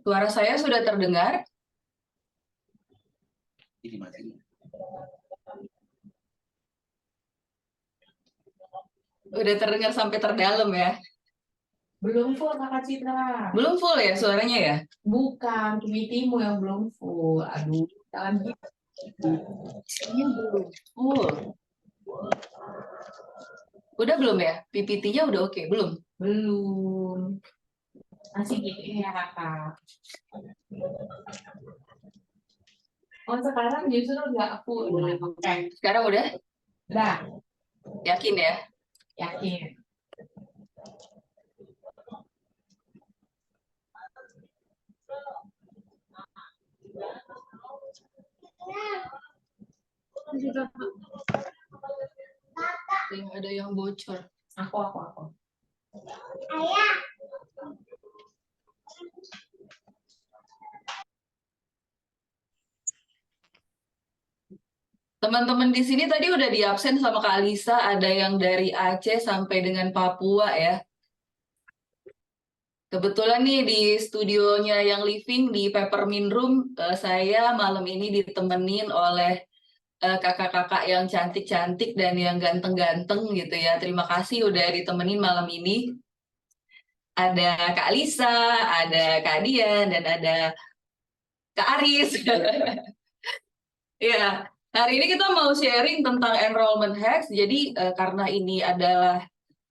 Suara saya sudah terdengar? Ini mati. Udah terdengar sampai terdalam ya? Belum full Kakak Citra. Belum full ya suaranya ya? Bukan, PPT-mu yang belum full. Aduh, jangan gitu. Ini belum full. Udah belum ya? PPT-nya udah oke, belum? Belum. Masih gitu ya Kakak. Oh sekarang justru nggak full. Oke. Sekarang udah? Dah, Yakin ya? yakin. Ada yang bocor. Aku. Teman-teman di sini tadi udah di absen sama Kak Alisa, ada yang dari Aceh sampai dengan Papua ya. Kebetulan nih di studionya yang living di Peppermint Room, saya malam ini ditemenin oleh kakak-kakak yang cantik-cantik dan yang ganteng-ganteng gitu ya. Terima kasih udah ditemenin malam ini. Ada Kak Alisa, ada Kak Dian, dan ada Kak Aris. Ya, hari ini kita mau sharing tentang enrollment hacks. Jadi karena ini adalah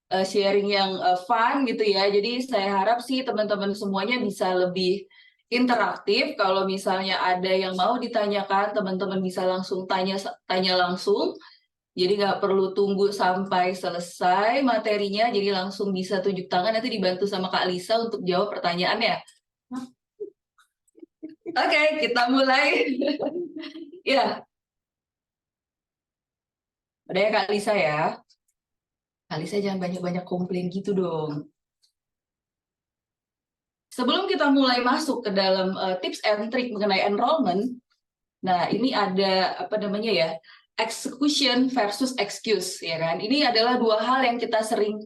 sharing yang fun gitu ya. Jadi saya harap sih teman-teman semuanya bisa lebih interaktif. Kalau misalnya ada yang mau ditanyakan, teman-teman bisa langsung tanya langsung. Jadi nggak perlu tunggu sampai selesai materinya. Jadi langsung bisa tunjuk tangan, nanti dibantu sama Kak Lisa untuk jawab pertanyaannya. Oke, kita mulai. Ya, udah ya Kak Lisa ya. Kak Lisa jangan banyak-banyak komplain gitu dong. Sebelum kita mulai masuk ke dalam tips and trick mengenai enrollment, nah ini ada apa namanya ya, execution versus excuse ya kan. Ini adalah dua hal yang kita sering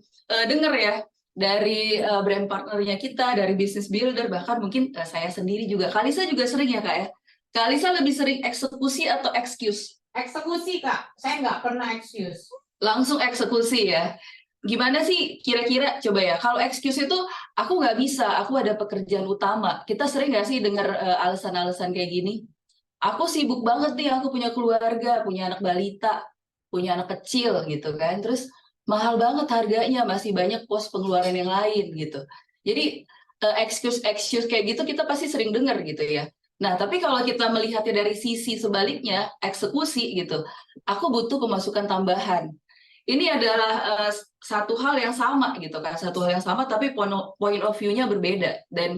dengar ya dari brand partnernya kita, dari business builder, bahkan mungkin saya sendiri juga. Kalisa juga sering ya Kak ya. Kalisa lebih sering eksekusi atau excuse? Eksekusi Kak, saya nggak pernah excuse. Langsung eksekusi ya. Gimana sih kira-kira coba ya, kalau excuse itu aku nggak bisa, aku ada pekerjaan utama. Kita sering nggak sih dengar alasan-alasan kayak gini? Aku sibuk banget nih, aku punya keluarga, punya anak balita, punya anak kecil gitu kan. Terus mahal banget harganya, masih banyak pos pengeluaran yang lain gitu. Jadi excuse kayak gitu kita pasti sering dengar gitu ya. Nah, tapi kalau kita melihatnya dari sisi sebaliknya, eksekusi gitu, aku butuh pemasukan tambahan. Ini adalah satu hal yang sama gitu kan, satu hal yang sama tapi point of view-nya berbeda dan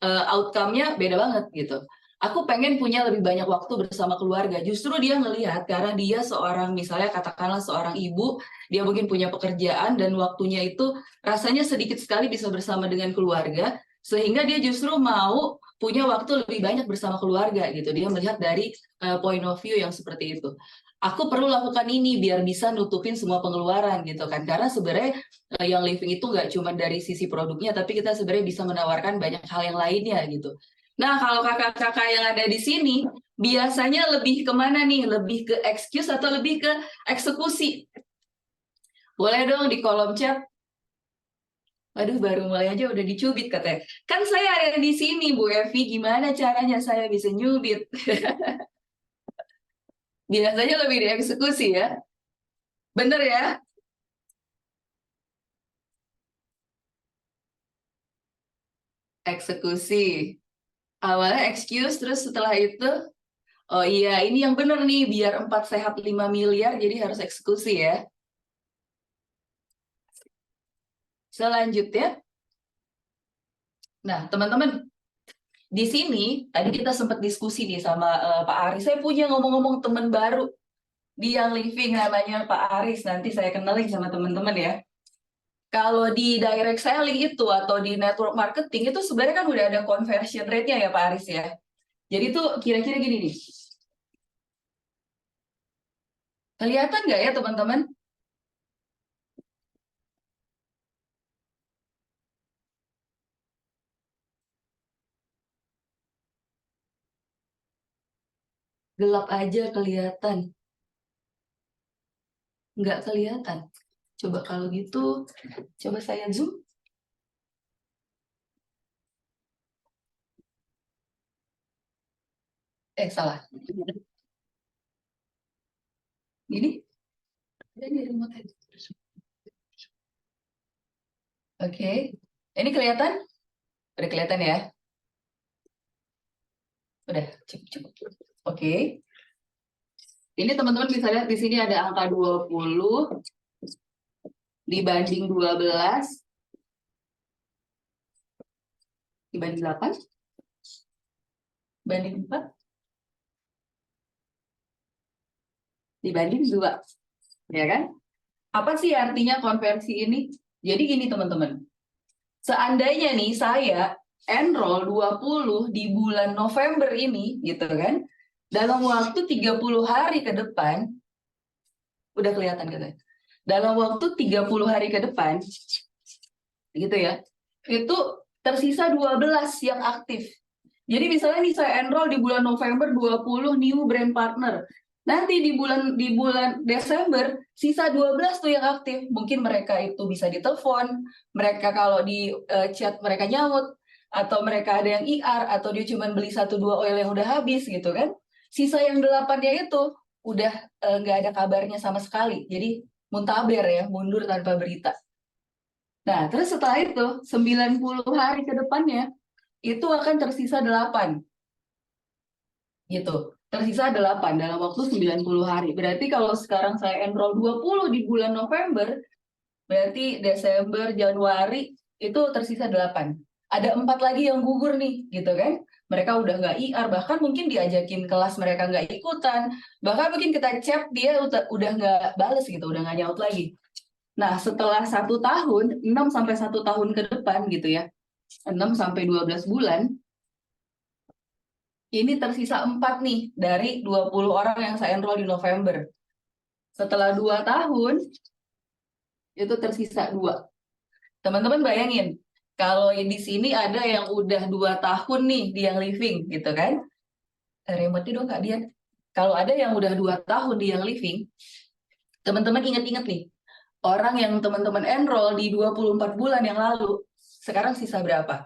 outcome-nya beda banget gitu. Aku pengen punya lebih banyak waktu bersama keluarga. Justru dia ngelihat karena dia seorang, misalnya katakanlah seorang ibu, dia mungkin punya pekerjaan dan waktunya itu rasanya sedikit sekali bisa bersama dengan keluarga, sehingga dia justru mau punya waktu lebih banyak bersama keluarga gitu. Dia melihat dari point of view yang seperti itu. Aku perlu lakukan ini biar bisa nutupin semua pengeluaran gitu kan. Karena sebenarnya yang living itu nggak cuma dari sisi produknya, tapi kita sebenarnya bisa menawarkan banyak hal yang lainnya gitu. Nah, kalau kakak-kakak yang ada di sini, biasanya lebih kemana nih? Lebih ke excuse atau lebih ke eksekusi? Boleh dong di kolom chat. Waduh, baru mulai aja udah dicubit katanya. Kan saya ada di sini, Bu Evi. Gimana caranya saya bisa nyubit? Biasanya lebih dieksekusi ya. Bener ya? Eksekusi. Awalnya excuse, terus setelah itu, oh iya, ini yang bener nih, biar 4 sehat 5 miliar, jadi harus eksekusi ya. Selanjutnya, nah teman-teman, di sini tadi kita sempat diskusi nih sama Pak Aris. Saya punya ngomong-ngomong teman baru di yang living namanya Pak Aris. Nanti saya kenalin sama teman-teman ya. Kalau di direct selling itu atau di network marketing itu sebenarnya kan udah ada conversion rate-nya ya Pak Aris ya. Jadi tuh kira-kira gini nih. Kelihatan nggak ya teman-teman? Gelap aja kelihatan. Nggak kelihatan. Coba kalau gitu, coba saya zoom. Salah. Ini? Ini remote. Oke. Ini kelihatan? Udah kelihatan ya? Udah, cukup. Oke. Ini teman-teman bisa lihat di sini ada angka 20 dibanding 12 dibanding 8 dibanding 4 dibanding 2. Ya kan? Apa sih artinya konversi ini? Jadi gini teman-teman. Seandainya nih saya enroll 20 di bulan November ini gitu kan. Dalam waktu 30 hari ke depan udah kelihatan katanya. Dalam waktu 30 hari ke depan gitu ya. Itu tersisa 12 yang aktif. Jadi misalnya nih saya enroll di bulan November 20 new brand partner. Nanti di bulan Desember sisa 12 tuh yang aktif. Mungkin mereka itu bisa ditelepon, mereka kalau di chat mereka nyaut, atau mereka ada yang IR, atau dia cuma beli 1-2 oil yang udah habis gitu kan. Sisa yang 8-nya itu udah nggak ada kabarnya sama sekali. Jadi muntaber ya, mundur tanpa berita. Nah, terus setelah itu 90 hari ke depannya itu akan tersisa 8. Gitu. Tersisa 8 dalam waktu 90 hari. Berarti kalau sekarang saya enroll 20 di bulan November, berarti Desember, Januari, itu tersisa 8. Ada 4 lagi yang gugur nih, gitu kan. Mereka udah nggak IR, bahkan mungkin diajakin kelas mereka nggak ikutan. Bahkan mungkin kita chat, dia udah nggak bales gitu, udah nggak nyaut lagi. Nah, setelah 1 tahun, 6 sampai 1 tahun ke depan gitu ya, 6 sampai 12 bulan, ini tersisa 4 nih dari 20 orang yang saya enroll di November. Setelah 2 tahun, itu tersisa 2. Teman-teman bayangin, kalau di sini ada yang udah 2 tahun nih di yang living, gitu kan? Remote dong Kak Dian. Kalau ada yang udah 2 tahun di yang living, teman-teman ingat-ingat nih, orang yang teman-teman enroll di 24 bulan yang lalu, sekarang sisa berapa?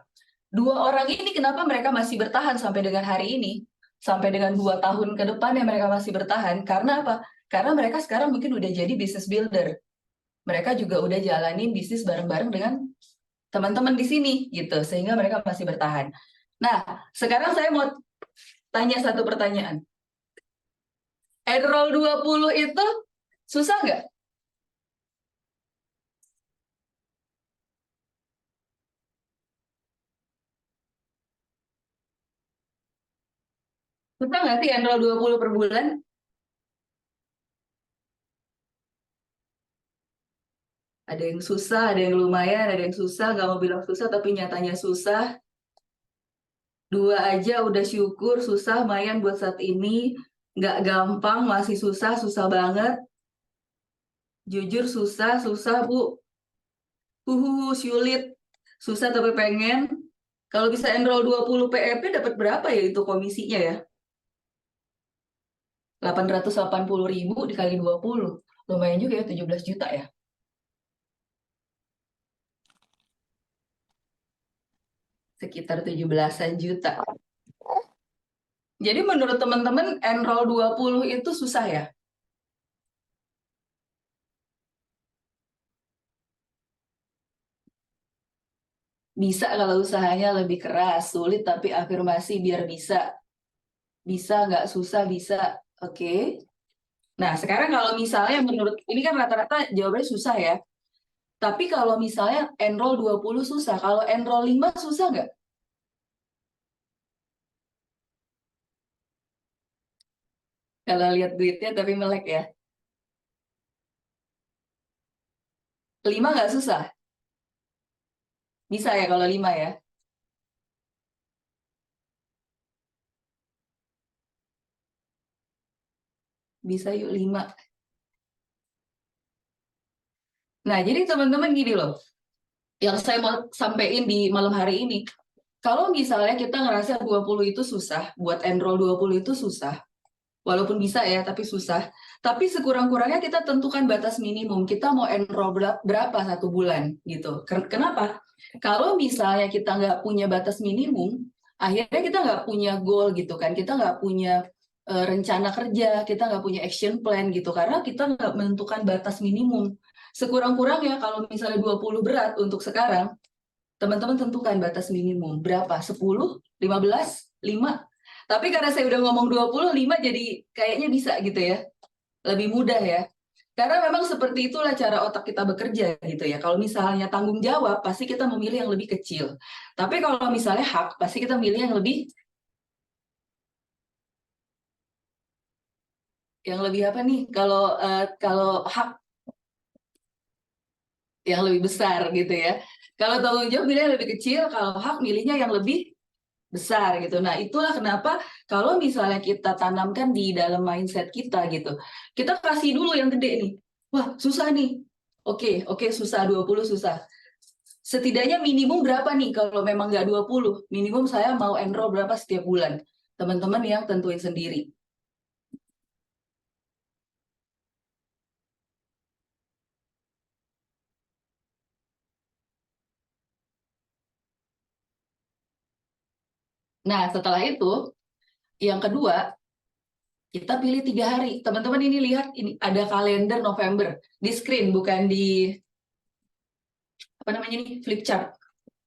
2 orang ini kenapa mereka masih bertahan sampai dengan hari ini? Sampai dengan 2 tahun ke depan yang mereka masih bertahan. Karena apa? Karena mereka sekarang mungkin udah jadi business builder. Mereka juga udah jalanin bisnis bareng-bareng dengan teman-teman di sini gitu. Sehingga mereka masih bertahan. Nah, sekarang saya mau tanya satu pertanyaan. Enroll 20 itu susah nggak? Susah nggak sih enroll 20 per bulan? Ada yang susah, ada yang lumayan, ada yang susah. Nggak mau bilang susah, tapi nyatanya susah. 2 aja udah syukur, susah, lumayan buat saat ini. Nggak gampang, masih susah, susah banget. Jujur susah, Bu. Sulit. Susah tapi pengen. Kalau bisa enroll 20 PEP, dapat berapa ya itu komisinya ya? 880.000 dikali 20. Lumayan juga ya, 17 juta ya. Sekitar 17-an juta. Jadi menurut teman-teman, enroll 20 itu susah ya? Bisa kalau usahanya lebih keras, sulit tapi afirmasi biar bisa. Bisa, nggak susah, bisa. Oke. Nah, sekarang kalau misalnya menurut, ini kan rata-rata jawabannya susah ya. Tapi kalau misalnya enroll 20 susah, kalau enroll 5 susah nggak? Kalau lihat duitnya tapi melek ya. 5 nggak susah? Bisa ya kalau 5 ya? Bisa yuk 5. Nah, jadi teman-teman gini loh. Yang saya mau sampaikan di malam hari ini. Kalau misalnya kita ngerasa 20 itu susah, buat enroll 20 itu susah, Walaupun bisa ya, tapi susah. Tapi sekurang-kurangnya kita tentukan batas minimum. Kita mau enroll berapa satu bulan gitu. Kenapa? Kalau misalnya kita nggak punya batas minimum, akhirnya kita nggak punya goal gitu kan. Kita nggak punya rencana kerja, kita nggak punya action plan gitu. Karena kita nggak menentukan batas minimum. Sekurang-kurangnya kalau misalnya 20 berat untuk sekarang, teman-teman tentukan batas minimum. Berapa? 10? 15? 5? Tapi karena saya udah ngomong 25, jadi kayaknya bisa gitu ya. Lebih mudah ya. Karena memang seperti itulah cara otak kita bekerja gitu ya. Kalau misalnya tanggung jawab, pasti kita memilih yang lebih kecil. Tapi kalau misalnya hak, pasti kita milih yang lebih apa nih? Kalau hak yang lebih besar gitu ya. Kalau tanggung jawab milih yang lebih kecil, kalau hak milihnya yang lebih besar gitu. Nah, itulah kenapa kalau misalnya kita tanamkan di dalam mindset kita gitu. Kita kasih dulu yang gede nih. Wah, susah nih. Oke, susah, 20 susah. Setidaknya minimum berapa nih kalau memang nggak 20? Minimum saya mau enroll berapa setiap bulan. Teman-teman yang tentuin sendiri. Nah, setelah itu, yang kedua, kita pilih 3 hari. Teman-teman ini lihat, ini ada kalender November. Di screen, bukan di, apa namanya nih, flip chart.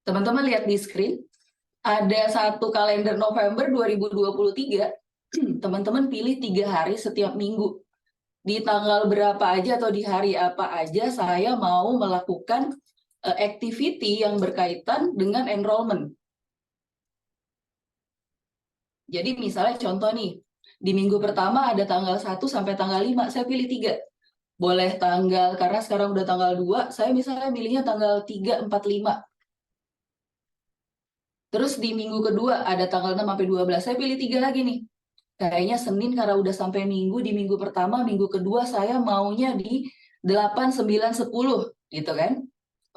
Teman-teman lihat di screen, ada satu kalender November 2023, teman-teman pilih 3 hari setiap minggu. Di tanggal berapa aja atau di hari apa aja saya mau melakukan activity yang berkaitan dengan enrollment. Jadi misalnya contoh nih, di minggu pertama ada tanggal 1 sampai tanggal 5, saya pilih 3. Boleh tanggal, karena sekarang udah tanggal 2, saya misalnya milihnya tanggal 3, 4, 5. Terus di minggu kedua ada tanggal 6 sampai 12, saya pilih 3 lagi nih. Kayaknya Senin karena udah sampai Minggu, di minggu pertama, minggu kedua saya maunya di 8, 9, 10 gitu kan.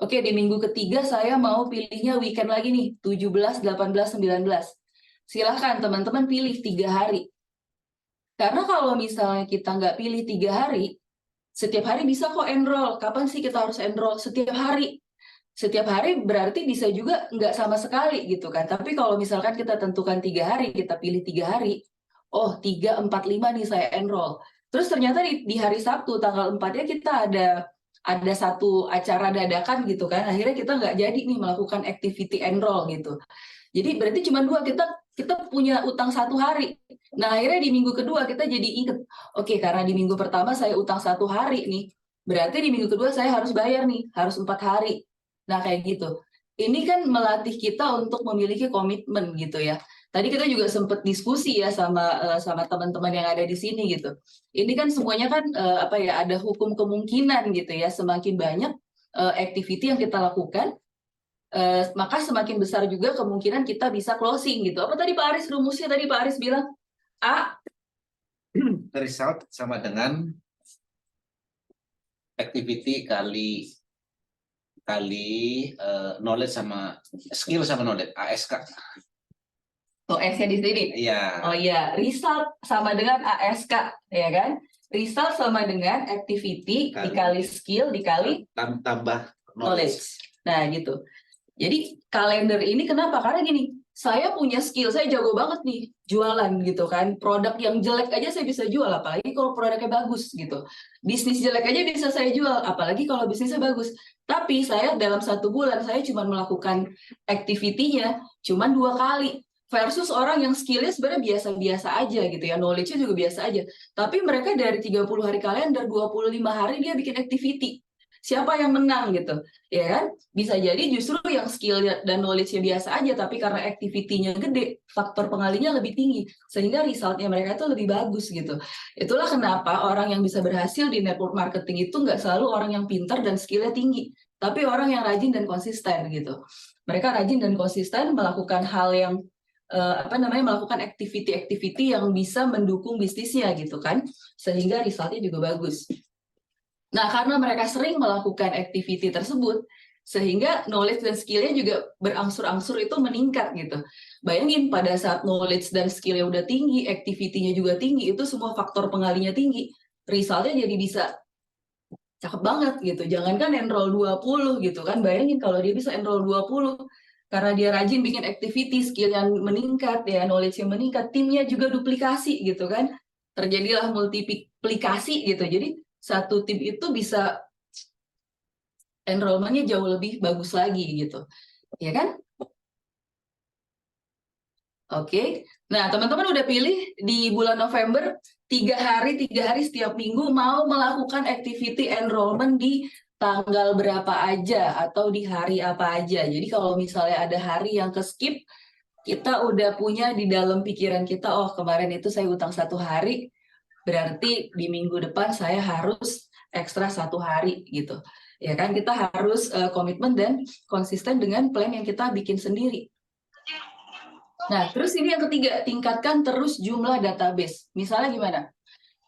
Oke, di minggu ketiga saya mau pilihnya weekend lagi nih, 17, 18, 19. Silahkan teman-teman pilih 3 hari. Karena kalau misalnya kita nggak pilih 3 hari, setiap hari bisa kok enroll. Kapan sih kita harus enroll? Setiap hari. Setiap hari berarti bisa juga nggak sama sekali gitu kan. Tapi kalau misalkan kita tentukan 3 hari, kita pilih 3 hari, oh 3, 4, 5 nih saya enroll. Terus ternyata di hari Sabtu tanggal 4-nya kita ada satu acara dadakan gitu kan. Akhirnya kita nggak jadi nih melakukan activity enroll gitu. Jadi berarti cuma 2, kita punya utang 1 hari. Nah akhirnya di minggu kedua kita jadi inget, oke karena di minggu pertama saya utang 1 hari nih, berarti di minggu kedua saya harus bayar nih, harus 4 hari. Nah kayak gitu. Ini kan melatih kita untuk memiliki komitmen gitu ya. Tadi kita juga sempat diskusi ya sama teman-teman yang ada di sini gitu. Ini kan semuanya kan apa ya, ada hukum kemungkinan gitu ya. Semakin banyak activity yang kita lakukan, maka semakin besar juga kemungkinan kita bisa closing gitu. Apa tadi Pak Aris rumusnya, tadi Pak Aris bilang A result sama dengan activity kali knowledge sama skill sama knowledge, ASK. Oh, S-nya di sini. Iya. Oh iya, result sama dengan ASK, ya kan? Result sama dengan activity dikali skill dikali tambah knowledge. Nah, gitu. Jadi kalender ini kenapa? Karena gini, saya punya skill, saya jago banget nih jualan gitu kan. Produk yang jelek aja saya bisa jual, apalagi kalau produknya bagus gitu. Bisnis jelek aja bisa saya jual, apalagi kalau bisnisnya bagus. Tapi saya dalam 1 bulan saya cuma melakukan activity-nya cuma 2 kali. Versus orang yang skillnya sebenarnya biasa-biasa aja gitu ya, knowledge-nya juga biasa aja. Tapi mereka dari 30 hari kalender, 25 hari dia bikin activity. Siapa yang menang gitu, ya kan? Bisa jadi justru yang skill dan knowledge-nya biasa aja, tapi karena activity-nya gede, faktor pengalinya lebih tinggi, sehingga result-nya mereka itu lebih bagus gitu. Itulah kenapa orang yang bisa berhasil di network marketing itu nggak selalu orang yang pintar dan skill-nya tinggi, tapi orang yang rajin dan konsisten gitu. Mereka rajin dan konsisten melakukan hal yang melakukan activity-activity yang bisa mendukung bisnisnya gitu kan, sehingga resultnya juga bagus. Nah, karena mereka sering melakukan activity tersebut, Sehingga knowledge dan skill-nya juga berangsur-angsur itu meningkat gitu. Bayangin pada saat knowledge dan skill-nya udah tinggi, activity-nya juga tinggi, itu semua faktor pengalinya tinggi, result-nya jadi bisa cakep banget gitu. Jangankan enroll 20 gitu kan, bayangin kalau dia bisa enroll 20 karena dia rajin bikin activity, skill yang meningkat, ya knowledge yang meningkat, timnya juga duplikasi gitu kan. Terjadilah multiplikasi gitu. Jadi satu tim itu bisa enrollment-nya jauh lebih bagus lagi gitu. Ya kan? Oke. Nah, teman-teman udah pilih di bulan November 3 hari setiap minggu mau melakukan activity enrollment di tanggal berapa aja atau di hari apa aja. Jadi kalau misalnya ada hari yang ke skip, kita udah punya di dalam pikiran kita, oh kemarin itu saya utang 1 hari, berarti di minggu depan saya harus ekstra 1 hari gitu. Ya kan, kita harus komitmen dan konsisten dengan plan yang kita bikin sendiri. Nah, terus ini yang ketiga, tingkatkan terus jumlah database. Misalnya gimana?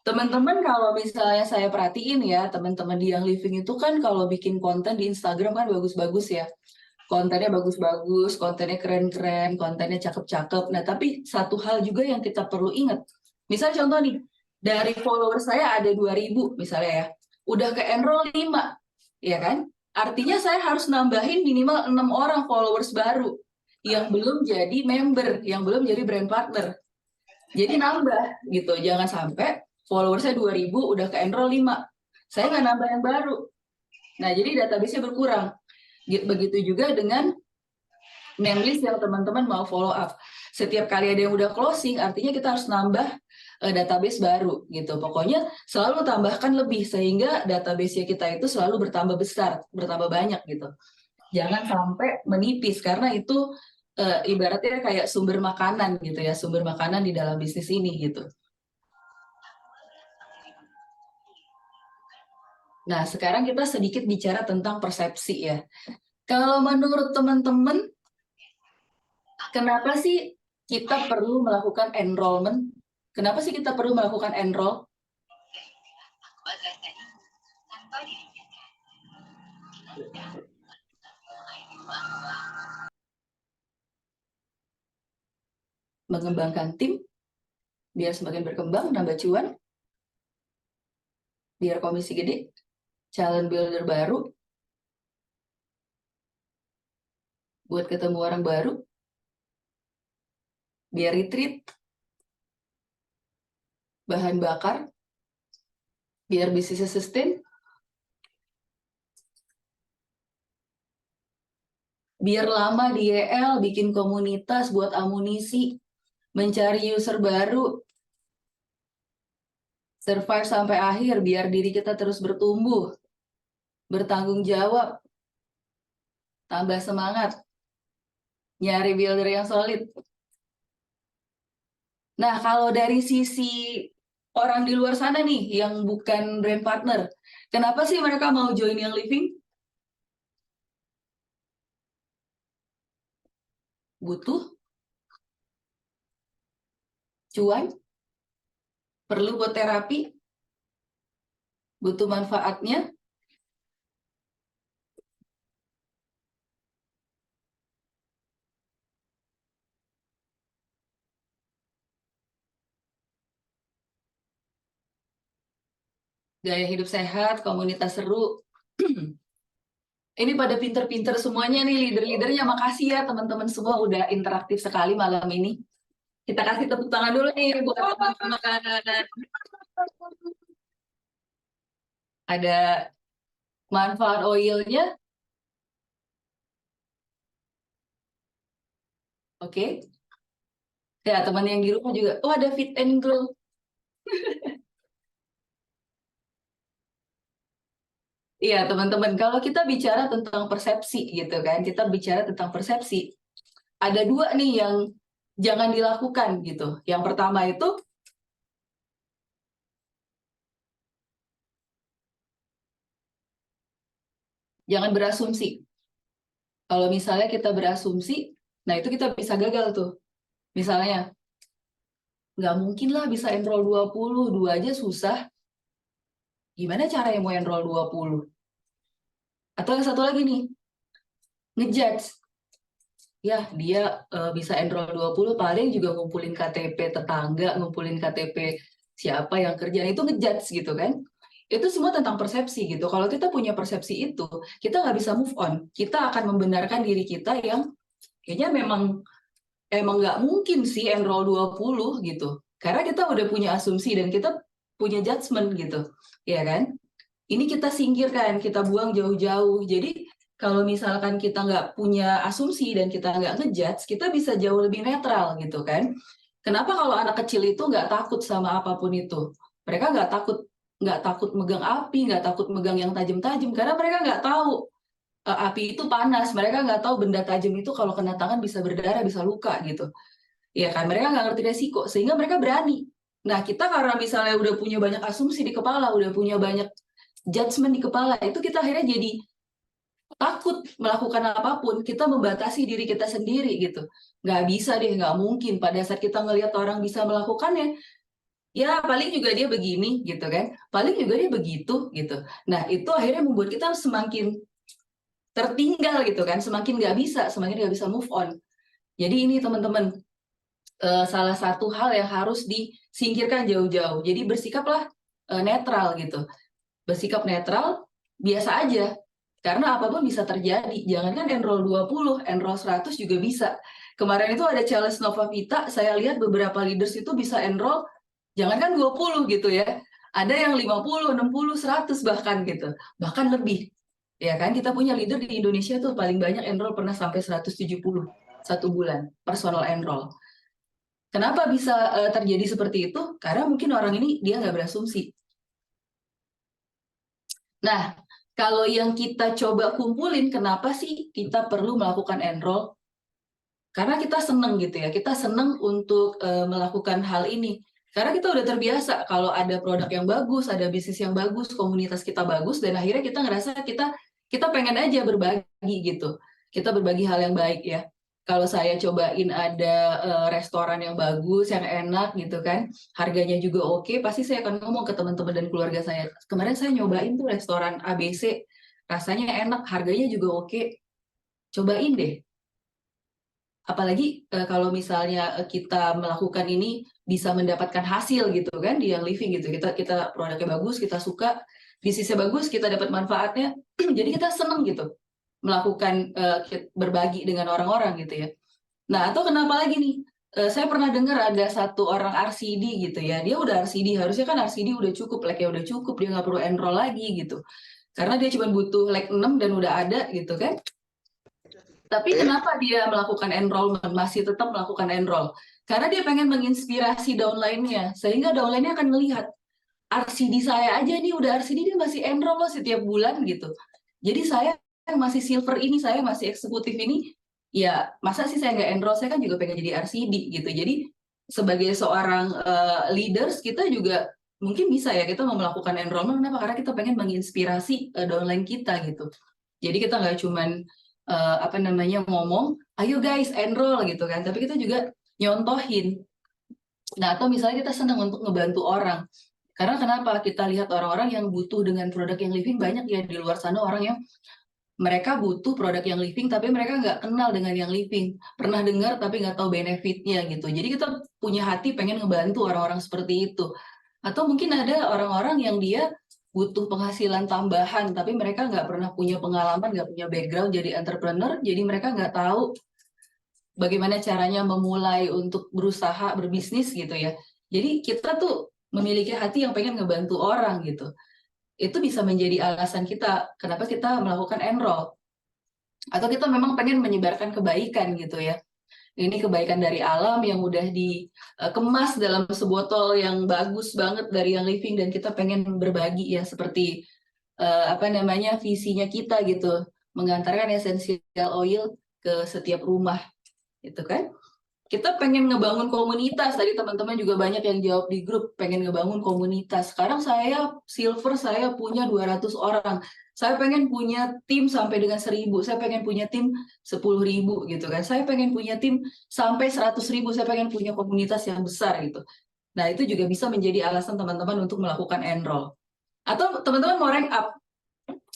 Teman-teman kalau misalnya saya perhatiin ya, teman-teman di Young Living itu kan kalau bikin konten di Instagram kan bagus-bagus ya. Kontennya bagus-bagus, kontennya keren-keren, kontennya cakep-cakep. Nah, tapi satu hal juga yang kita perlu ingat. Misalnya contoh nih, dari follower saya ada 2.000 misalnya ya. Udah ke enroll 5, ya kan? Artinya saya harus nambahin minimal 6 orang followers baru yang belum jadi member, yang belum jadi brand partner. Jadi nambah gitu, jangan sampai followersnya 2.000 udah ke enroll 5. Saya nggak nambah yang baru. Nah, jadi database-nya berkurang. Begitu juga dengan name list yang teman-teman mau follow up. Setiap kali ada yang udah closing, artinya kita harus nambah database baru gitu. Pokoknya selalu tambahkan lebih sehingga database-nya kita itu selalu bertambah besar, bertambah banyak gitu. Jangan sampai menipis karena itu ibaratnya kayak sumber makanan gitu ya, sumber makanan di dalam bisnis ini gitu. Nah, sekarang kita sedikit bicara tentang persepsi ya. Kalau menurut teman-teman, kenapa sih kita perlu melakukan enrollment? Kenapa sih kita perlu melakukan enroll? Mengembangkan tim, biar semakin berkembang, nambah cuan, biar komisi gede, calon builder baru, buat ketemu orang baru, biar retreat, bahan bakar, biar bisnisnya sustain, biar lama di YL, bikin komunitas buat amunisi, mencari user baru, survive sampai akhir, biar diri kita terus bertumbuh, bertanggung jawab, tambah semangat, nyari builder yang solid. Nah, kalau dari sisi orang di luar sana nih, yang bukan brand partner, kenapa sih mereka mau join Young Living? Butuh cuan, perlu buat terapi, butuh manfaatnya, gaya hidup sehat, komunitas seru. Ini pada pinter-pinter semuanya nih leader-leadernya. Makasih ya teman-teman semua udah interaktif sekali malam ini. Kita kasih tepuk tangan dulu nih buat teman-teman. Ada manfaat oilnya. Oke. Ya, teman yang di rumah juga. Oh, ada Fit and Grow. Iya, teman-teman. Kalau kita bicara tentang persepsi gitu kan, kita bicara tentang persepsi. Ada 2 nih yang jangan dilakukan gitu. Yang pertama itu jangan berasumsi. Kalau misalnya kita berasumsi, nah itu kita bisa gagal tuh. Misalnya, nggak mungkin lah bisa enroll 20, 2 aja susah. Gimana cara yang mau enroll 20? Atau yang satu lagi nih, ngejudge. Ya, dia bisa enroll 20, paling juga ngumpulin KTP tetangga, ngumpulin KTP siapa yang kerja, itu ngejudge gitu kan. Itu semua tentang persepsi gitu. Kalau kita punya persepsi itu, kita nggak bisa move on. Kita akan membenarkan diri kita yang kayaknya emang nggak mungkin sih enroll 20 gitu. Karena kita udah punya asumsi dan kita punya judgement gitu. Ya kan? Ini kita singkirkan, kita buang jauh-jauh. Jadi kalau misalkan kita nggak punya asumsi dan kita nggak ngejudge, kita bisa jauh lebih netral gitu kan. Kenapa kalau anak kecil itu nggak takut sama apapun itu? Mereka nggak takut megang api, nggak takut megang yang tajam-tajam, karena mereka nggak tahu api itu panas. Mereka nggak tahu benda tajam itu kalau kena tangan bisa berdarah, bisa luka gitu. Ya kan, mereka nggak ngerti resiko, sehingga mereka berani. Nah, kita karena misalnya udah punya banyak asumsi di kepala, udah punya banyak judgement di kepala, itu kita akhirnya jadi takut melakukan apapun, kita membatasi diri kita sendiri gitu. Nggak bisa deh, nggak mungkin. Pada saat kita ngelihat orang bisa melakukannya, ya paling juga dia begini gitu kan, paling juga dia begitu gitu. Nah itu akhirnya membuat kita semakin tertinggal gitu kan, semakin nggak bisa move on. Jadi ini teman-teman, salah satu hal yang harus disingkirkan jauh-jauh. Jadi bersikaplah netral gitu. Bersikap netral, biasa aja. Karena apapun bisa terjadi. Jangankan enroll 20, enroll 100 juga bisa. Kemarin itu ada challenge Nova Vita, saya lihat beberapa leaders itu bisa enroll, jangankan 20 gitu ya. Ada yang 50, 60, 100 bahkan gitu. Bahkan lebih. Ya kan, kita punya leader di Indonesia tuh paling banyak enroll pernah sampai 170 satu bulan, personal enroll. Kenapa bisa terjadi seperti itu? Karena mungkin orang ini dia nggak berasumsi. Nah, kalau yang kita coba kumpulin, kenapa sih kita perlu melakukan enroll? Karena kita seneng gitu ya, kita seneng untuk melakukan hal ini. Karena kita udah terbiasa kalau ada produk yang bagus, ada bisnis yang bagus, komunitas kita bagus, dan akhirnya kita ngerasa kita pengen aja berbagi gitu. Kita berbagi hal yang baik ya. Kalau saya cobain ada restoran yang bagus, yang enak gitu kan, harganya juga oke, pasti saya akan ngomong ke teman-teman dan keluarga saya. Kemarin saya nyobain tuh restoran ABC, rasanya enak, harganya juga oke, cobain deh. Apalagi kalau misalnya kita melakukan ini bisa mendapatkan hasil gitu kan di yang living gitu. Kita produknya bagus, kita suka, bisnisnya bagus, kita dapat manfaatnya. Jadi kita seneng gitu melakukan berbagi dengan orang-orang gitu ya. Nah, atau kenapa lagi nih? Saya pernah dengar ada satu orang RCD gitu ya. Dia udah RCD, harusnya kan RCD udah cukup, like-nya udah cukup, dia nggak perlu enroll lagi gitu. Karena dia cuma butuh like 6 dan udah ada gitu kan. Tapi kenapa dia melakukan enrollment, masih tetap melakukan enroll? Karena dia pengen menginspirasi downline-nya, sehingga downline-nya akan melihat, RCD saya aja nih udah RCD, dia masih enroll loh setiap bulan gitu. Jadi saya yang masih silver ini, saya masih eksekutif ini, ya masa sih saya nggak enroll, saya kan juga pengen jadi RCD gitu. Jadi sebagai seorang leaders, kita juga mungkin bisa ya, kita mau melakukan enrollment, kenapa? Karena kita pengen menginspirasi downline kita gitu. Jadi kita nggak cuman ngomong, ayo guys enroll gitu kan, tapi kita juga nyontohin. Nah, atau misalnya kita senang untuk ngebantu orang. Karena kenapa? Kita lihat orang-orang yang butuh dengan produk yang living, banyak ya di luar sana orang yang mereka butuh produk yang living, tapi mereka nggak kenal dengan yang living. Pernah dengar tapi nggak tahu benefitnya gitu. Jadi kita punya hati pengen ngebantu orang-orang seperti itu. Atau mungkin ada orang-orang yang dia butuh penghasilan tambahan, tapi mereka nggak pernah punya pengalaman, nggak punya background jadi entrepreneur, jadi mereka nggak tahu bagaimana caranya memulai untuk berusaha, berbisnis gitu ya. Jadi kita tuh memiliki hati yang pengen ngebantu orang gitu. Itu bisa menjadi alasan kita kenapa kita melakukan enroll. Atau kita memang pengen menyebarkan kebaikan gitu ya. Ini kebaikan dari alam yang udah dikemas dalam sebotol yang bagus banget dari yang living, dan kita pengen berbagi ya, seperti visinya kita gitu, mengantarkan essential oil ke setiap rumah gitu kan. Kita pengen ngebangun komunitas, tadi teman-teman juga banyak yang jawab di grup, pengen ngebangun komunitas. Sekarang saya silver, saya punya 200 orang. Saya pengen punya tim sampai dengan 1.000, saya pengen punya tim 10.000 gitu kan. Saya pengen punya tim sampai 100.000, saya pengen punya komunitas yang besar gitu. Nah, itu juga bisa menjadi alasan teman-teman untuk melakukan enroll. Atau teman-teman mau rank up.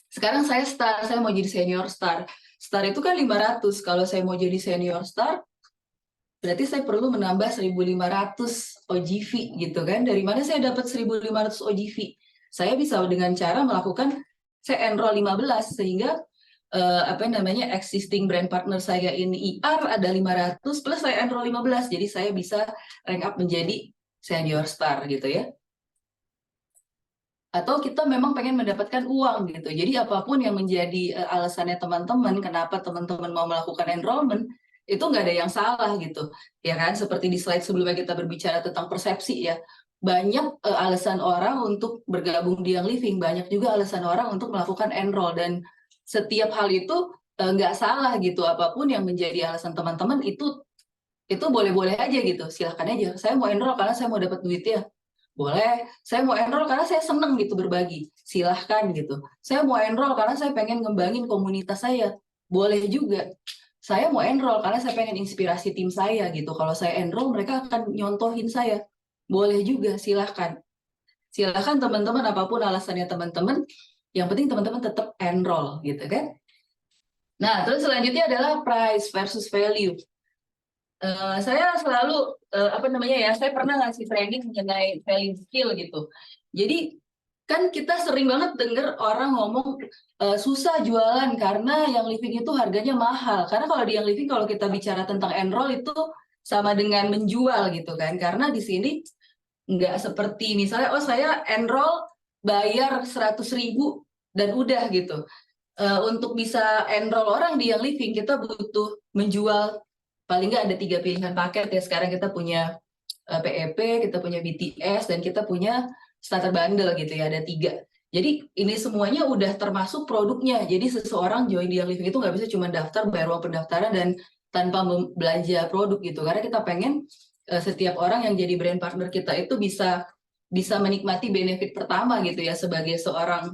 Sekarang saya star, saya mau jadi senior star. Star itu kan 500. Kalau saya mau jadi senior star, berarti saya perlu menambah 1.500 OGV gitu kan. Dari mana saya dapat 1.500 OGV? Saya bisa dengan cara melakukan, saya enroll 15 sehingga existing brand partner saya ini IR ada 500 plus saya enroll 15. Jadi saya bisa rank up menjadi senior star gitu ya. Atau kita memang pengen mendapatkan uang gitu. Jadi apapun yang menjadi alasannya teman-teman, kenapa teman-teman mau melakukan enrollment, itu nggak ada yang salah gitu. Ya kan, seperti di slide sebelumnya kita berbicara tentang persepsi ya. Banyak alasan orang untuk bergabung di Young Living, banyak juga alasan orang untuk melakukan enroll. Dan setiap hal itu nggak salah gitu. Apapun yang menjadi alasan teman-teman itu boleh-boleh aja gitu. Silahkan aja. Saya mau enroll karena saya mau dapat duit ya. Boleh, saya mau enroll karena saya seneng gitu berbagi. Silahkan gitu. Saya mau enroll karena saya pengen ngembangin komunitas saya. Boleh juga. Saya mau enroll karena saya pengen inspirasi tim saya gitu. Kalau saya enroll, mereka akan nyontohin saya. Boleh juga, silahkan. Silahkan teman-teman, apapun alasannya teman-teman, yang penting teman-teman tetap enroll gitu kan. Nah, terus selanjutnya adalah price versus value. Saya selalu saya pernah ngasih training mengenai value skill gitu. Jadi kan kita sering banget dengar orang ngomong susah jualan karena Young Living itu harganya mahal. Karena kalau di Young Living kalau kita bicara tentang enroll itu sama dengan menjual gitu kan. Karena di sini nggak seperti misalnya saya enroll bayar 100.000 dan udah gitu. Untuk bisa enroll orang di Young Living kita butuh menjual paling nggak ada 3 pilihan paket ya. Sekarang kita punya PEP, kita punya BTS, dan kita punya starter bundle gitu ya, ada 3. Jadi ini semuanya udah termasuk produknya. Jadi seseorang join di Young Living itu nggak bisa cuma daftar, bayar uang pendaftaran, dan tanpa belanja produk gitu. Karena kita pengen setiap orang yang jadi brand partner kita itu bisa menikmati benefit pertama gitu ya, sebagai seorang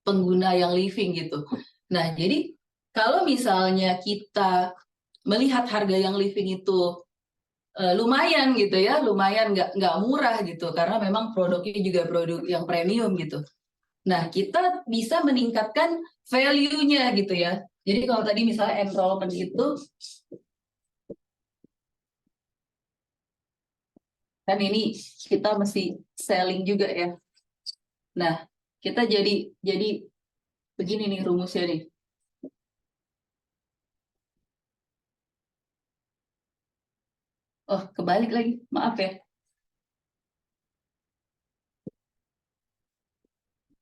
pengguna Young Living gitu. Nah, jadi kalau misalnya kita melihat harga Young Living itu lumayan gitu ya, lumayan nggak murah gitu, karena memang produknya juga produk yang premium gitu. Nah, kita bisa meningkatkan value-nya gitu ya. Jadi kalau tadi misalnya enrollment itu, kan ini kita mesti selling juga ya. Nah, kita jadi begini nih rumusnya nih. Oh, kebalik lagi. Maaf ya.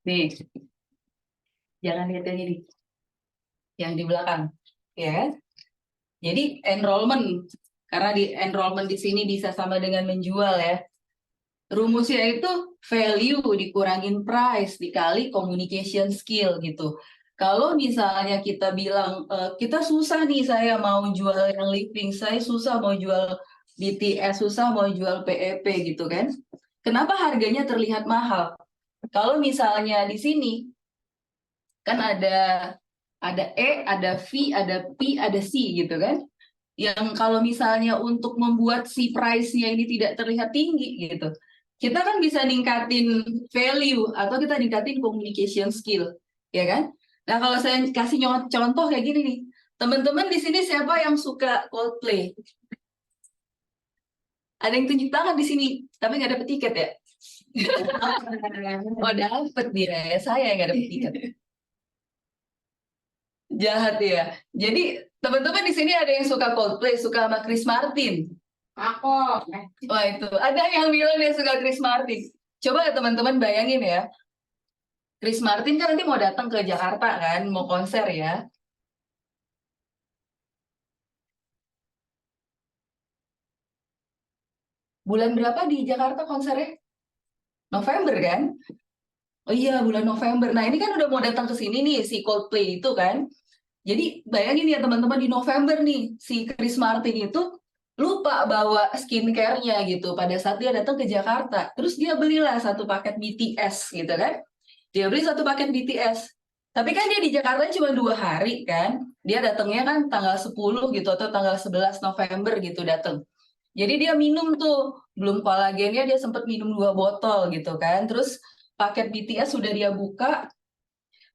Nih, jangan lihat yang ini. Yang di belakang. Ya. Jadi enrollment. Karena di enrollment di sini bisa sama dengan menjual ya. Rumusnya itu value dikurangin price dikali communication skill gitu. Kalau misalnya kita bilang kita susah nih, saya mau jual Young Living, saya susah mau jual BTS, susah mau jual PEP gitu kan. Kenapa harganya terlihat mahal? Kalau misalnya di sini kan ada E, ada V, ada P, ada C gitu kan. Yang kalau misalnya untuk membuat si price-nya ini tidak terlihat tinggi gitu, kita kan bisa ningkatin value atau kita ningkatin communication skill, ya kan? Nah, kalau saya kasih contoh kayak gini nih, teman-teman di sini siapa yang suka Coldplay? Ada yang tunjuk tangan di sini, tapi nggak dapet tiket ya? Oh, dapet dia ya, saya yang nggak dapet tiket. Jahat ya. Jadi teman-teman di sini ada yang suka Coldplay, suka sama Chris Martin. Aku. Wah, itu ada yang bilang dia suka Chris Martin. Coba ya teman-teman bayangin ya, Chris Martin kan nanti mau datang ke Jakarta kan, mau konser ya. Bulan berapa di Jakarta konsernya? November kan? Oh iya, bulan November. Nah, ini kan udah mau datang ke sini nih si Coldplay itu kan. Jadi bayangin ya teman-teman, di November nih si Chris Martin itu lupa bawa skincare-nya gitu pada saat dia datang ke Jakarta. Terus dia belilah satu paket BTS gitu kan. Dia beli satu paket BTS. Tapi kan dia di Jakarta cuma 2 hari kan. Dia datangnya kan tanggal 10 gitu atau tanggal 11 November gitu datang. Jadi dia minum tuh, belum kolagennya dia sempat minum 2 botol gitu kan. Terus paket BTS sudah dia buka,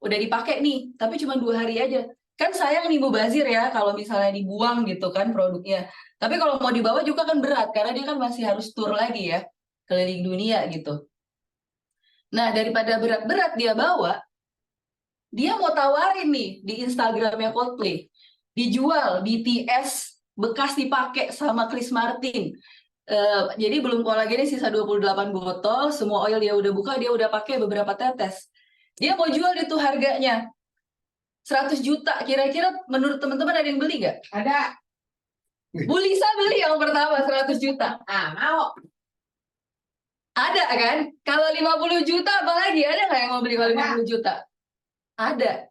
udah dipakai nih, tapi cuma 2 hari aja. Kan sayang nih mubazir ya kalau misalnya dibuang gitu kan produknya. Tapi kalau mau dibawa juga kan berat karena dia kan masih harus tur lagi ya keliling dunia gitu. Nah daripada berat-berat dia bawa, dia mau tawarin nih di Instagramnya Coldplay, dijual BTS bekas dipakai sama Chris Martin. Jadi belum keluar lagi nih sisa 28 botol, semua oil dia udah buka, dia udah pakai beberapa tetes. Dia mau jual itu harganya 100 juta. Kira-kira menurut teman-teman ada yang beli nggak? Ada. Bu Lisa beli yang pertama 100 juta. Mau. Ada kan? Kalau 50 juta apalagi? Ada nggak yang mau beli kalau 50 juta? Ada.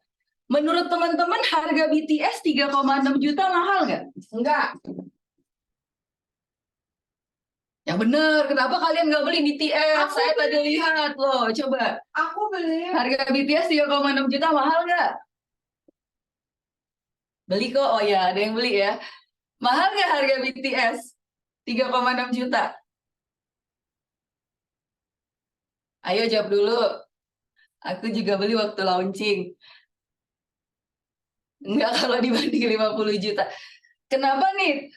Menurut teman-teman harga BTS 3,6 juta mahal nggak? Enggak. Yang bener, kenapa kalian nggak beli BTS? Saya tadi lihat loh, coba. Aku beli. Harga BTS 3,6 juta mahal nggak? Beli kok, oh ya ada yang beli ya. Mahal nggak harga BTS? 3,6 juta. Ayo jawab dulu. Aku juga beli waktu launching. Enggak kalau dibanding 50 juta. Kenapa nih?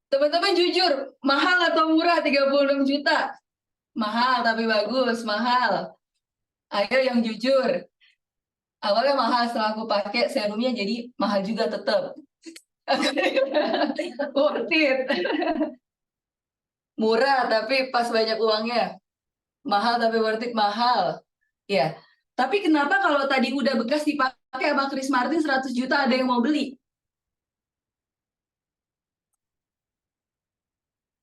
Teman-teman jujur, mahal atau murah 36 juta? Mahal tapi bagus, mahal. Ayo yang jujur. Awalnya mahal, setelah aku pakai serumnya jadi mahal juga tetap. Worth it. Murah tapi pas banyak uangnya. Mahal tapi worth it, mahal. Ya. Tapi kenapa kalau tadi udah bekas dipakai sama Chris Martin 100 juta ada yang mau beli?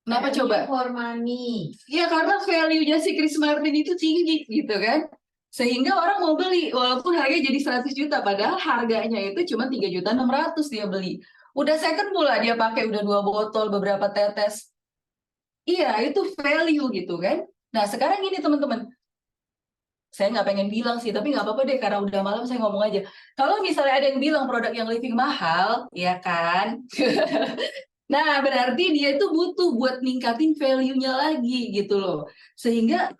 Kenapa coba? For money. Ya karena value-nya si Chris Martin itu tinggi gitu kan. Sehingga orang mau beli walaupun harganya jadi 100 juta padahal harganya itu cuma 3.600.000 dia beli. Udah second pula dia pakai udah 2 botol beberapa tetes. Iya, itu value gitu kan. Nah, sekarang ini teman-teman. Saya nggak pengen bilang sih, tapi nggak apa-apa deh karena udah malam saya ngomong aja. Kalau misalnya ada yang bilang produk yang living mahal, ya kan? Nah, berarti dia itu butuh buat ningkatin value-nya lagi gitu loh. Sehingga,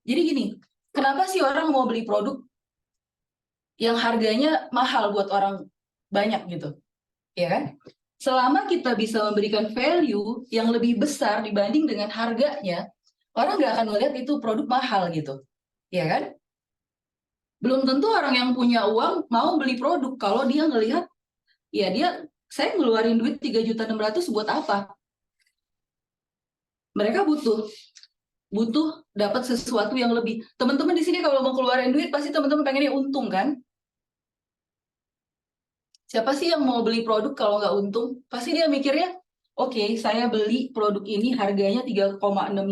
jadi gini, kenapa sih orang mau beli produk yang harganya mahal buat orang banyak gitu? Ya kan? Selama kita bisa memberikan value yang lebih besar dibanding dengan harganya, orang nggak akan melihat itu produk mahal gitu. Ya kan? Belum tentu orang yang punya uang mau beli produk kalau dia ngelihat, ya saya ngeluarin duit 3.600.000 buat apa? Mereka butuh dapat sesuatu yang lebih. Teman-teman di sini kalau mau keluarin duit pasti teman-teman pengennya untung kan? Siapa sih yang mau beli produk kalau nggak untung? Pasti dia mikirnya, oke, saya beli produk ini harganya 3,6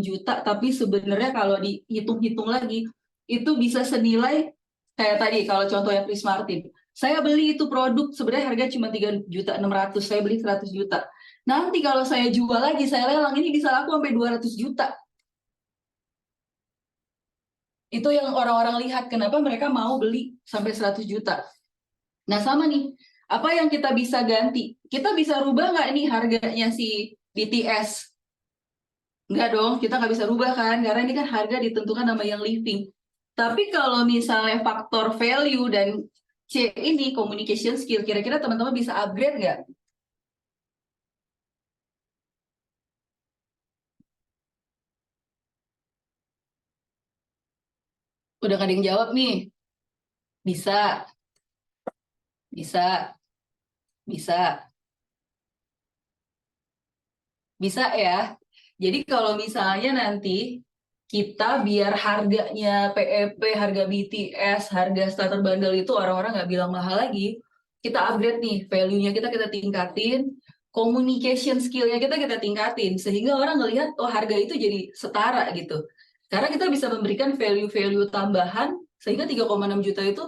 juta, tapi sebenarnya kalau dihitung-hitung lagi, itu bisa senilai, kayak tadi, kalau contohnya Chris Martin. Saya beli itu produk, sebenarnya harga cuma 3.600.000, saya beli 100 juta. Nanti kalau saya jual lagi, saya lelang, ini bisa laku sampai 200 juta. Itu yang orang-orang lihat, kenapa mereka mau beli sampai 100 juta. Nah, sama nih, apa yang kita bisa ganti? Kita bisa rubah nggak nih harganya si BTS? Nggak dong, kita nggak bisa rubah kan, karena ini kan harga ditentukan sama yang living. Tapi kalau misalnya faktor value dan C ini, communication skill, kira-kira teman-teman bisa upgrade nggak? Udah nggak ada yang jawab nih. Bisa, bisa, bisa. Bisa ya. Jadi kalau misalnya nanti kita biar harganya PEP, harga BTS, harga starter bundle itu orang-orang nggak bilang mahal lagi, kita upgrade nih, value-nya kita tingkatin, communication skill-nya kita tingkatin, sehingga orang ngelihat, oh harga itu jadi setara gitu. Karena kita bisa memberikan value-value tambahan, sehingga 3,6 juta itu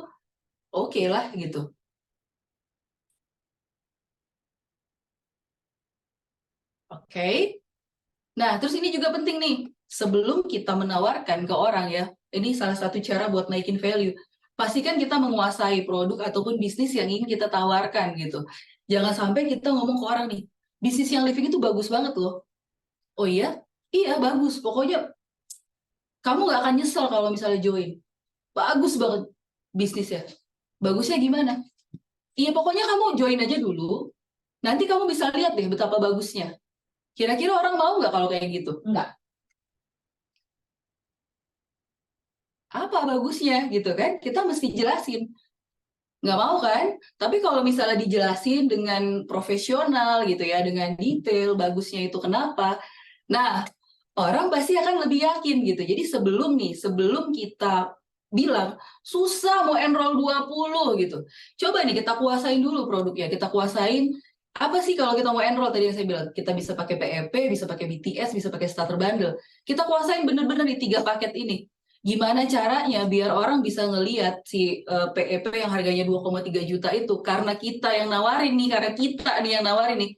oke lah gitu. Oke. Nah, terus ini juga penting nih, sebelum kita menawarkan ke orang ya, ini salah satu cara buat naikin value. Pastikan kita menguasai produk ataupun bisnis yang ingin kita tawarkan gitu. Jangan sampai kita ngomong ke orang nih, bisnis yang living itu bagus banget loh. Oh iya? Iya, bagus. Pokoknya kamu nggak akan nyesel kalau misalnya join. Bagus banget bisnisnya. Bagusnya gimana? Iya, pokoknya kamu join aja dulu. Nanti kamu bisa lihat deh betapa bagusnya. Kira-kira orang mau nggak kalau kayak gitu? Enggak. Apa bagusnya gitu kan? Kita mesti jelasin. Nggak mau kan? Tapi kalau misalnya dijelasin dengan profesional gitu ya, dengan detail, bagusnya itu kenapa. Nah, orang pasti akan lebih yakin gitu. Jadi sebelum kita bilang, susah mau enroll 20 gitu. Coba nih kita kuasain dulu produknya, kita kuasain apa sih kalau kita mau enroll tadi yang saya bilang, kita bisa pakai PEP, bisa pakai BTS, bisa pakai starter bundle. Kita kuasain bener-bener di 3 paket ini. Gimana caranya biar orang bisa ngelihat si PEP yang harganya 2,3 juta itu karena kita yang nawarin nih, karena kita nih yang nawarin nih,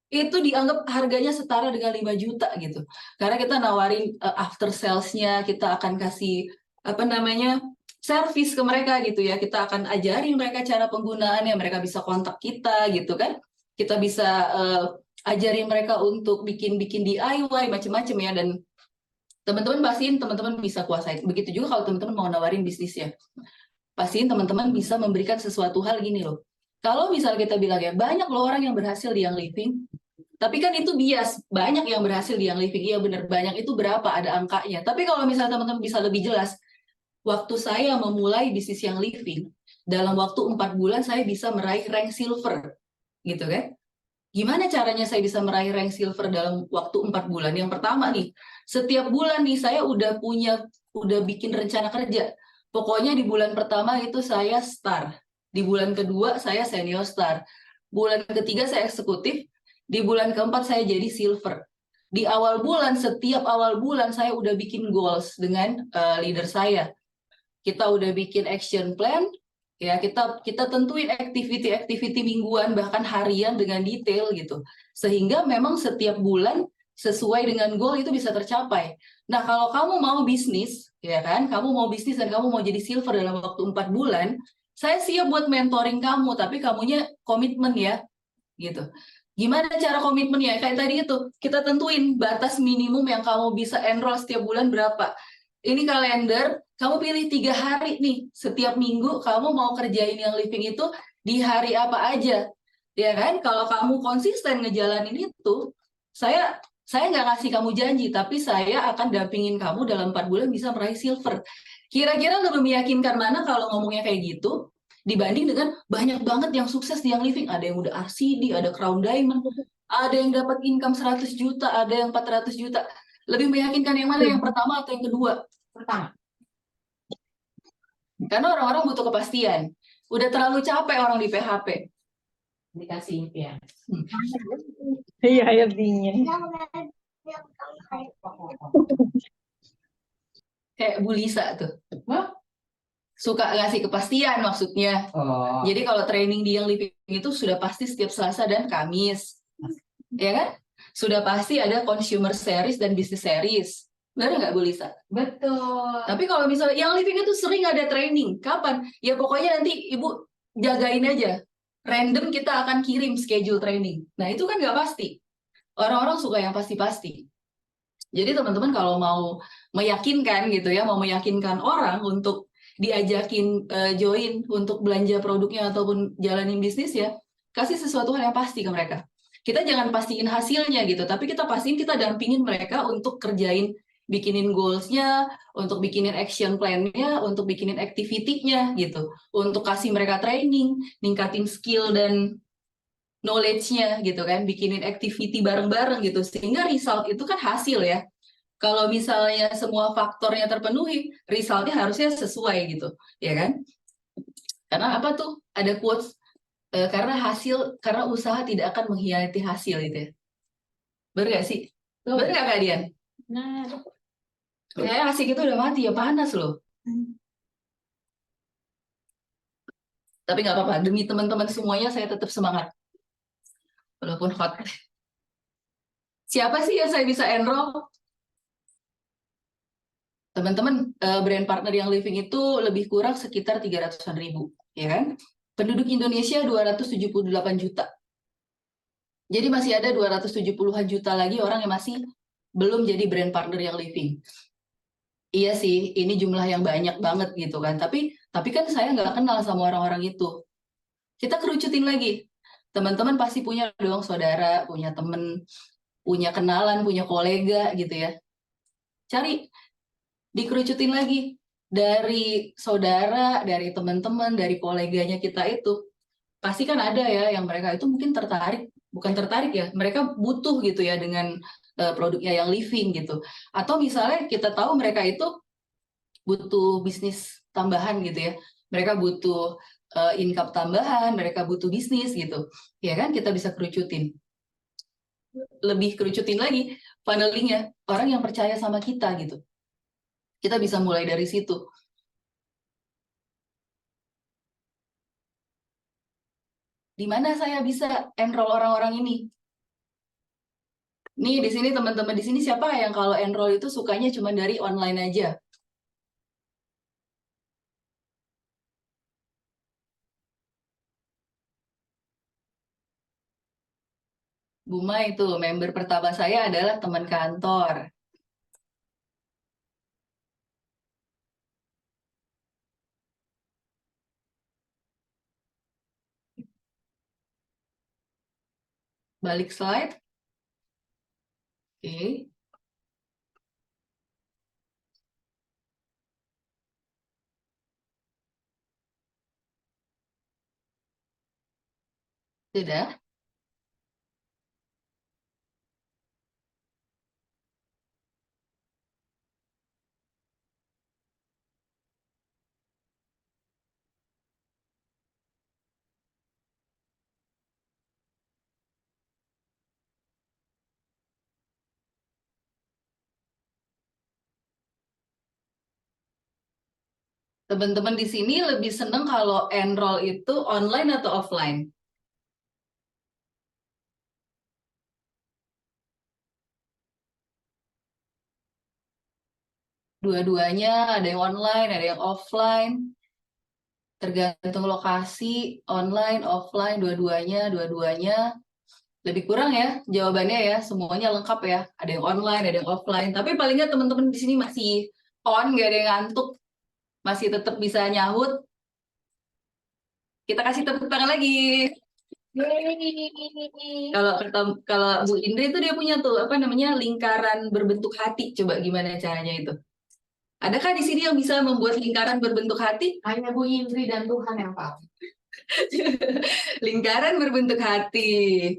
itu dianggap harganya setara dengan 5 juta gitu. Karena kita nawarin after sales-nya, kita akan kasih apa namanya service ke mereka gitu ya. Kita akan ajarin mereka cara penggunaannya, mereka bisa kontak kita gitu kan. Kita bisa ajarin mereka untuk bikin DIY macam-macam ya, dan teman-teman pastiin teman-teman bisa kuasain. Begitu juga kalau teman-teman mau nawarin bisnisnya. Pastiin teman-teman bisa memberikan sesuatu hal gini loh. Kalau misal kita bilang ya, banyak loh orang yang berhasil di Young Living, tapi kan itu bias, banyak yang berhasil di Young Living, iya benar, banyak itu berapa, ada angkanya. Tapi kalau misalnya teman-teman bisa lebih jelas, waktu saya memulai bisnis Young Living, dalam waktu 4 bulan saya bisa meraih rank silver, gitu kan. Gimana caranya saya bisa meraih rank silver dalam waktu 4 bulan? Yang pertama nih, setiap bulan nih saya udah bikin rencana kerja. Pokoknya di bulan pertama itu saya star. Di bulan kedua saya senior star. Bulan ketiga saya eksekutif. Di bulan keempat saya jadi silver. Di awal bulan, setiap awal bulan saya udah bikin goals dengan leader saya. Kita udah bikin action plan, ya kita tentuin activity mingguan bahkan harian dengan detail gitu, sehingga memang setiap bulan sesuai dengan goal itu bisa tercapai. Nah, kalau kamu mau bisnis ya kan, kamu mau bisnis dan kamu mau jadi silver dalam waktu 4 bulan, saya siap buat mentoring kamu, tapi kamunya komitmen ya gitu. Gimana cara komitmennya? Kayak tadi itu, kita tentuin batas minimum yang kamu bisa enroll setiap bulan berapa. Ini kalender, kamu pilih 3 hari nih. Setiap minggu kamu mau kerjain yang living itu di hari apa aja. Ya kan? Kalau kamu konsisten ngejalanin itu, saya nggak ngasih kamu janji, tapi saya akan dampingin kamu dalam 4 bulan bisa meraih silver. Kira-kira lebih meyakinkan mana kalau ngomongnya kayak gitu? Dibanding dengan banyak banget yang sukses di Young Living. Ada yang udah RCD, ada Crown Diamond, ada yang dapat income 100 juta, ada yang 400 juta. Lebih meyakinkan yang mana, yang pertama atau yang kedua? Pertama. Karena orang-orang butuh kepastian. Udah terlalu capek orang di PHP. Dikasih impian. Iya, air dingin. Kayak Bu Lisa tuh. Wah. Suka ngasih kepastian maksudnya. Oh. Jadi kalau training di Young Living itu sudah pasti setiap Selasa dan Kamis. Ya kan? Sudah pasti ada consumer series dan business series. Benar nggak Bu Lisa? Betul. Tapi kalau misalnya Young Living itu sering ada training. Kapan? Ya pokoknya nanti Ibu jagain aja. Random kita akan kirim schedule training. Nah itu kan nggak pasti. Orang-orang suka yang pasti-pasti. Jadi teman-teman kalau mau meyakinkan gitu ya, mau meyakinkan orang untuk diajakin join untuk belanja produknya ataupun jalanin bisnis ya, kasih sesuatu hal yang pasti ke mereka. Kita jangan pastiin hasilnya gitu, tapi kita pastiin kita dampingin mereka untuk kerjain, bikinin goals-nya, untuk bikinin action plan-nya, untuk bikinin activity-nya gitu, untuk kasih mereka training, ningkatin skill dan knowledge-nya gitu kan, bikinin activity bareng-bareng gitu, sehingga result itu kan hasil ya. Kalau misalnya semua faktornya terpenuhi, resultnya harusnya sesuai gitu, ya kan? Karena apa tuh? Ada quotes, karena usaha tidak akan mengkhianati hasil gitu ya. Bener nggak sih? Tuh. Bener nggak Kak Dian? Nah, Kayak asik itu udah mati ya, panas loh. Tapi nggak apa-apa, demi teman-teman semuanya saya tetap semangat. Walaupun hot. Siapa sih yang saya bisa enroll? Teman-teman, brand partner yang living itu lebih kurang sekitar 300-an ribu, ya kan? Penduduk Indonesia 278 juta. Jadi masih ada 270-an juta lagi orang yang masih belum jadi brand partner yang living. Iya sih, ini jumlah yang banyak banget gitu kan. Tapi kan saya nggak kenal sama orang-orang itu. Kita kerucutin lagi. Teman-teman pasti punya dong saudara, punya temen, punya kenalan, punya kolega gitu ya. Cari, dikerucutin lagi. Dari saudara, dari teman-teman, dari koleganya kita itu. Pasti kan ada ya yang mereka itu mungkin tertarik, bukan tertarik ya, mereka butuh gitu ya dengan produknya yang living gitu. Atau misalnya kita tahu mereka itu butuh bisnis tambahan gitu ya. Mereka butuh income tambahan, mereka butuh bisnis gitu. Ya kan, kita bisa kerucutin. Lebih kerucutin lagi funnelingnya, orang yang percaya sama kita gitu. Kita bisa mulai dari situ. Di mana saya bisa enroll orang-orang ini? Nih di sini teman-teman di sini siapa yang kalau enroll itu sukanya cuma dari online aja? Buma itu member pertama saya adalah teman kantor. Balik slide. Oke. Sudah. Teman-teman di sini lebih seneng kalau enroll itu online atau offline? Dua-duanya, ada yang online, ada yang offline. Tergantung lokasi, online, offline, dua-duanya. Lebih kurang ya jawabannya ya, semuanya lengkap ya. Ada yang online, ada yang offline. Tapi paling nggak teman-teman di sini masih on, nggak ada yang ngantuk, masih tetap bisa nyahut. Kita kasih tepuk tangan lagi. Kalau kalau Bu Indri itu dia punya tuh apa namanya lingkaran berbentuk hati. Coba gimana caranya itu? Adakah di sini yang bisa membuat lingkaran berbentuk hati? Hanya Bu Indri dan Tuhan yang tahu. Lingkaran berbentuk hati.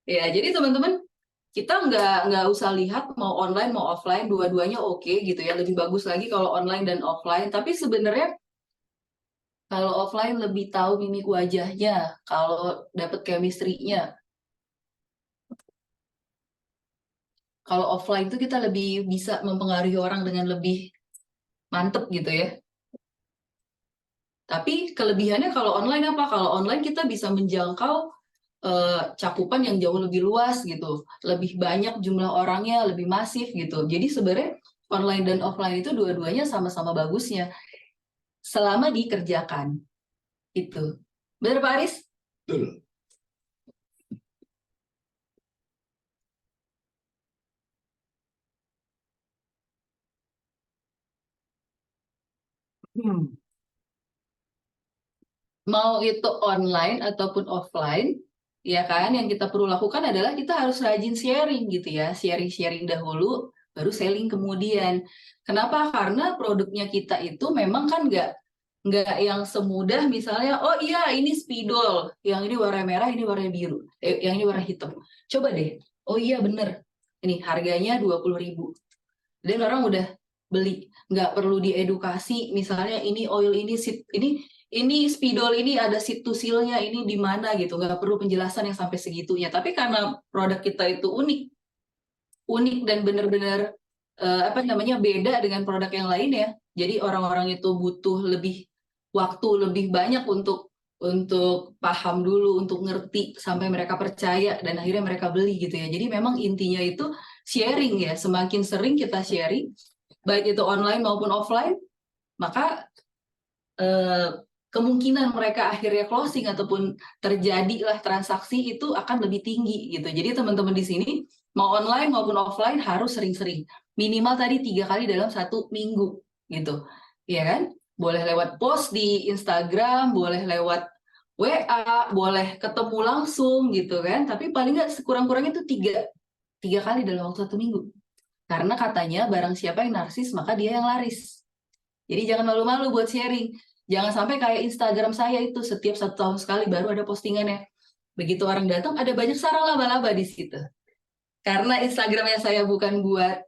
Ya, jadi teman-teman kita nggak usah lihat mau online mau offline dua-duanya oke gitu ya. Lebih bagus lagi kalau online dan offline. Tapi sebenarnya kalau offline lebih tahu mimik wajahnya, kalau dapat chemistry-nya. Kalau offline itu kita lebih bisa mempengaruhi orang dengan lebih mantep gitu ya. Tapi kelebihannya kalau online apa? Kalau online kita bisa menjangkau cakupan yang jauh lebih luas gitu. Lebih banyak jumlah orangnya, lebih masif gitu. Jadi sebenarnya online dan offline itu dua-duanya sama-sama bagusnya. Selama dikerjakan. Itu. Benar Pak Aris? Betul. Mau itu online ataupun offline, ya kan, yang kita perlu lakukan adalah kita harus rajin sharing gitu ya, sharing-sharing dahulu, baru selling kemudian. Kenapa? Karena produknya kita itu memang kan nggak yang semudah misalnya, oh iya ini spidol, yang ini warna merah, ini warna biru, yang ini warna hitam. Coba deh, oh iya bener, ini harganya 20.000. Dan orang udah beli, nggak perlu diedukasi, misalnya ini oil ini spidol ini ada situsilnya ini di mana gitu, nggak perlu penjelasan yang sampai segitunya. Tapi karena produk kita itu unik dan benar-benar apa namanya beda dengan produk yang lain ya. Jadi orang-orang itu butuh lebih waktu lebih banyak untuk paham dulu, untuk ngerti sampai mereka percaya dan akhirnya mereka beli gitu ya. Jadi memang intinya itu sharing ya. Semakin sering kita sharing, baik itu online maupun offline, maka kemungkinan mereka akhirnya closing ataupun terjadilah transaksi itu akan lebih tinggi gitu. Jadi teman-teman di sini mau online maupun offline harus sering-sering. Minimal tadi 3 kali dalam 1 minggu gitu. Ya kan? Boleh lewat post di Instagram, boleh lewat WA, boleh ketemu langsung gitu kan. Tapi paling nggak sekurang-kurangnya itu tiga kali dalam waktu 1 minggu. Karena katanya barang siapa yang narsis maka dia yang laris. Jadi jangan malu-malu buat sharing. Jangan sampai kayak Instagram saya itu setiap 1 tahun sekali baru ada postingannya. Begitu orang datang ada banyak sarang laba-laba di situ. Karena Instagramnya saya bukan buat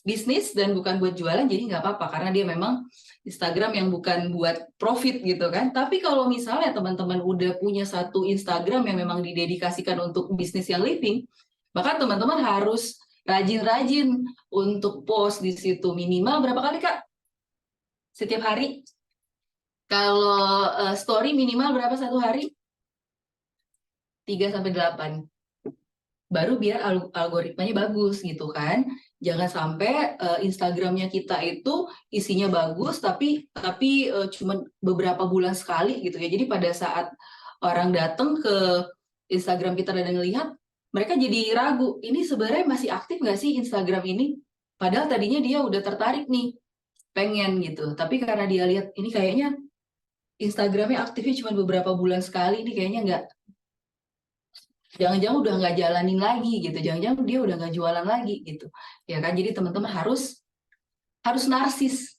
bisnis dan bukan buat jualan, jadi nggak apa-apa karena dia memang Instagram yang bukan buat profit gitu kan. Tapi kalau misalnya teman-teman udah punya satu Instagram yang memang didedikasikan untuk bisnis yang living, maka teman-teman harus rajin-rajin untuk post di situ minimal berapa kali Kak? Setiap hari? Kalau story minimal berapa satu hari? 3-8. Baru biar algoritmanya bagus gitu kan. Jangan sampai Instagramnya kita itu isinya bagus tapi cuma beberapa bulan sekali gitu ya. Jadi pada saat orang datang ke Instagram kita dan ngelihat, mereka jadi ragu, ini sebenarnya masih aktif nggak sih Instagram ini? Padahal tadinya dia udah tertarik nih, pengen gitu. Tapi karena dia lihat ini kayaknya Instagramnya aktifnya cuma beberapa bulan sekali, ini kayaknya nggak, jangan-jangan udah nggak jalanin lagi gitu, jangan-jangan dia udah nggak jualan lagi gitu, ya kan? Jadi teman-teman harus narsis.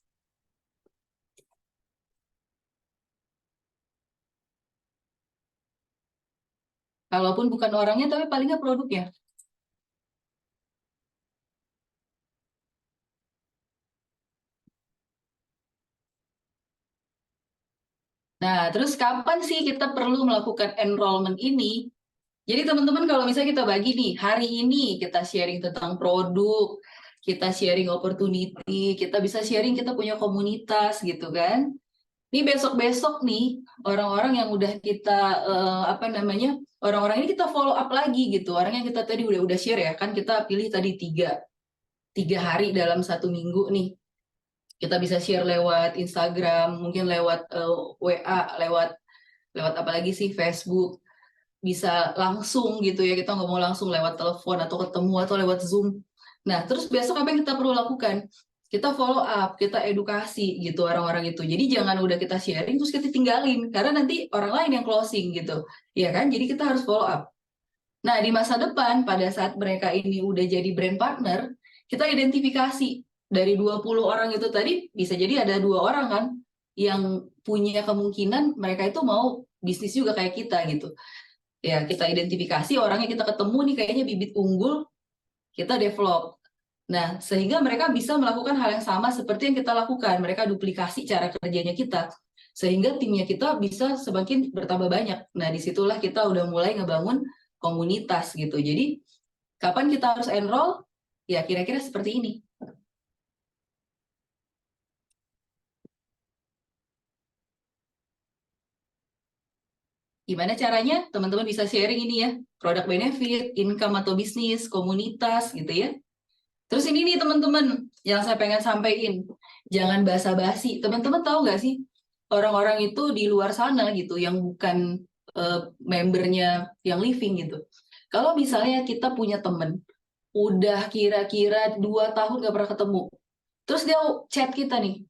Kalaupun bukan orangnya, tapi paling nggak produknya. Nah, terus kapan sih kita perlu melakukan enrollment ini? Jadi teman-teman kalau misalnya kita bagi nih, hari ini kita sharing tentang produk, kita sharing opportunity, kita bisa sharing kita punya komunitas gitu kan. Ini besok-besok nih, orang-orang yang udah kita, orang-orang ini kita follow up lagi gitu. Orang yang kita tadi udah share ya, kan kita pilih tadi tiga hari dalam 1 minggu nih. Kita bisa share lewat Instagram, mungkin lewat WA, lewat apa lagi sih, Facebook. Bisa langsung gitu ya, kita ngomong langsung lewat telepon atau ketemu atau lewat Zoom. Nah, terus besok apa yang kita perlu lakukan? Kita follow up, kita edukasi gitu orang-orang itu. Jadi jangan udah kita sharing terus kita tinggalin, karena nanti orang lain yang closing gitu. Ya kan? Jadi kita harus follow up. Nah, di masa depan pada saat mereka ini udah jadi brand partner, kita identifikasi dari 20 orang itu tadi bisa jadi ada 2 orang kan yang punya kemungkinan mereka itu mau bisnis juga kayak kita gitu. Ya, kita identifikasi orangnya, kita ketemu nih kayaknya bibit unggul, kita develop. Nah, sehingga mereka bisa melakukan hal yang sama seperti yang kita lakukan. Mereka duplikasi cara kerjanya kita. Sehingga timnya kita bisa semakin bertambah banyak. Nah, disitulah kita udah mulai ngebangun komunitas gitu. Jadi, kapan kita harus enroll? Ya, kira-kira seperti ini. Gimana caranya? Teman-teman bisa sharing ini ya, produk benefit, income atau bisnis, komunitas gitu ya. Terus ini nih teman-teman, yang saya pengen sampaikan, jangan basa-basi. Teman-teman tahu nggak sih, orang-orang itu di luar sana gitu, yang bukan membernya yang living gitu. Kalau misalnya kita punya teman, udah kira-kira 2 tahun nggak pernah ketemu, terus dia chat kita nih,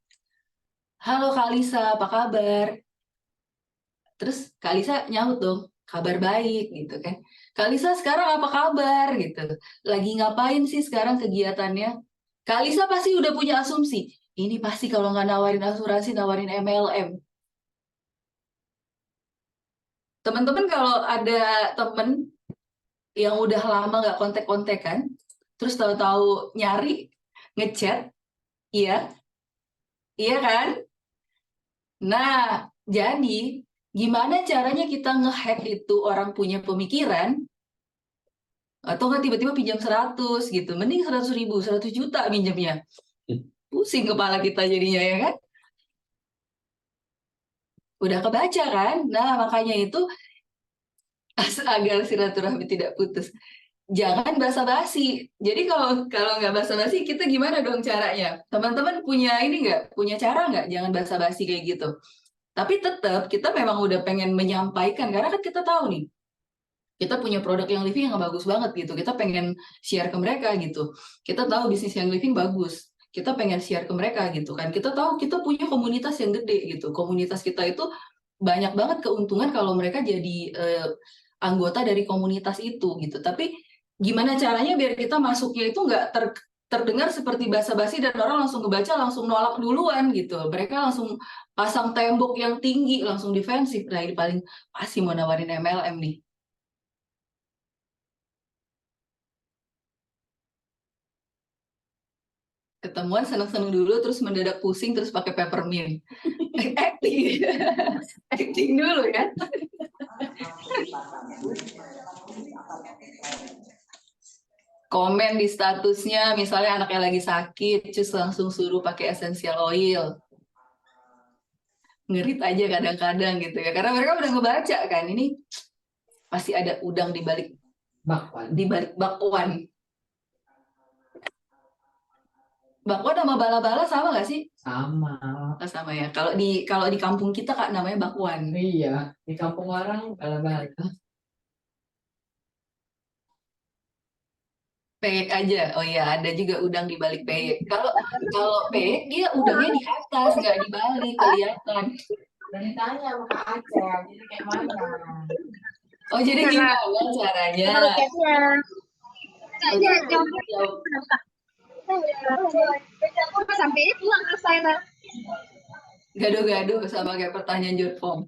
halo Kak Lisa, apa kabar? Terus Kak Lisa nyaut dong, kabar baik gitu kan. Kak Lisa sekarang apa kabar gitu. Lagi ngapain sih sekarang kegiatannya? Kak Lisa pasti udah punya asumsi. Ini pasti kalau nggak nawarin asuransi, nawarin MLM. Teman-teman kalau ada temen yang udah lama nggak kontek-kontekan, terus tahu-tahu nyari, ngechat, iya, iya kan? Nah, jadi gimana caranya kita nge-hack itu orang punya pemikiran, atau nggak tiba-tiba pinjam 100 gitu, mending 100.000, 100 juta minjemnya. Pusing kepala kita jadinya ya kan? Udah kebaca kan? Nah, makanya itu agar silaturahmi tidak putus. Jangan basa-basi. Jadi kalau nggak basa-basi, kita gimana dong caranya? Teman-teman punya ini nggak? Punya cara nggak? Jangan basa-basi kayak gitu. Tapi tetap kita memang udah pengen menyampaikan, karena kan kita tahu nih, kita punya produk yang living yang bagus banget gitu. Kita pengen share ke mereka gitu. Kita tahu bisnis yang living bagus. Kita pengen share ke mereka gitu kan. Kita tahu kita punya komunitas yang gede gitu. Komunitas kita itu banyak banget keuntungan kalau mereka jadi anggota dari komunitas itu gitu. Tapi gimana caranya biar kita masuknya itu nggak terdengar seperti basa-basi dan orang langsung ngebaca langsung nolak duluan gitu. Mereka langsung pasang tembok yang tinggi, langsung defensif. Nah ini paling pasti mau nawarin MLM nih. Ketemuan seneng-seneng dulu, terus mendadak pusing, terus pakai peppermint. Acting. Acting dulu ya. Komen di statusnya, misalnya anaknya lagi sakit, terus langsung suruh pakai essential oil. Ngerit aja kadang-kadang gitu ya, karena mereka udah ngebaca kan, ini pasti ada udang di balik bakwan. Bakwan sama bala-bala sama nggak sih? Sama. Oh, sama ya. Kalau di kampung kita Kak namanya bakwan. Iya, di kampung orang bala-bala. Peyek aja. Oh iya, ada juga udang di balik peyek. Kalau peyek dia udangnya di atas, nggak di balik, kelihatan. Dan ditanya sama Kak Aceh, jadi kayak mana? Oh, jadi gimana caranya? Sampai pulang saya. Gaduh-gaduh sama kayak pertanyaan short form.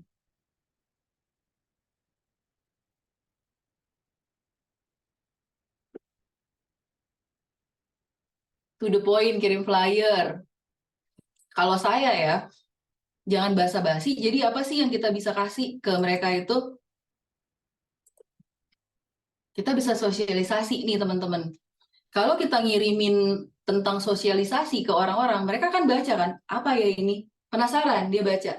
To the point, kirim flyer. Kalau saya ya, jangan basa-basi. Jadi apa sih yang kita bisa kasih ke mereka itu? Kita bisa sosialisasi nih teman-teman. Kalau kita ngirimin tentang sosialisasi ke orang-orang, mereka kan baca kan, apa ya ini? Penasaran, dia baca.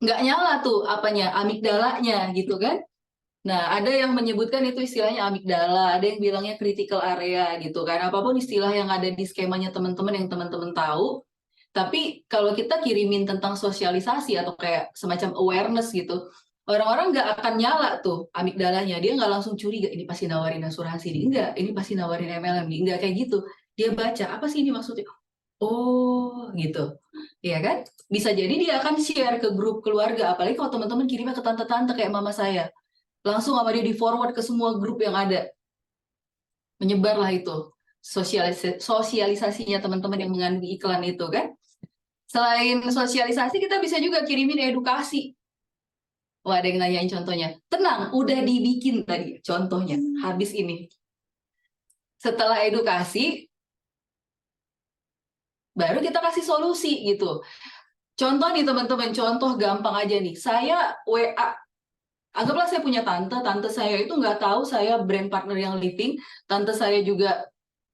Nggak nyala tuh apanya, amigdalanya gitu kan. Nah, ada yang menyebutkan itu istilahnya amigdala, ada yang bilangnya critical area gitu kan. Apapun istilah yang ada di skemanya teman-teman yang teman-teman tahu. Tapi kalau kita kirimin tentang sosialisasi atau kayak semacam awareness gitu, orang-orang nggak akan nyala tuh amigdalanya. Dia nggak langsung curiga, ini pasti nawarin asuransi nih. Enggak, ini pasti nawarin MLM nih. Enggak kayak gitu. Dia baca, apa sih ini maksudnya? Oh, gitu. Iya kan? Bisa jadi dia akan share ke grup keluarga. Apalagi kalau teman-teman kirimnya ke tante-tante kayak mama saya. Langsung sama dia di-forward ke semua grup yang ada. Menyebarlah itu. Sosialisasinya teman-teman yang mengandung iklan itu kan. Selain sosialisasi, kita bisa juga kirimin edukasi. Wah, ada yang nanyain contohnya. Tenang, udah dibikin tadi contohnya. Habis ini. Setelah edukasi, baru kita kasih solusi gitu. Contoh nih teman-teman, contoh gampang aja nih. Saya WA. Anggaplah saya punya tante saya itu nggak tahu saya brand partner yang living. Tante saya juga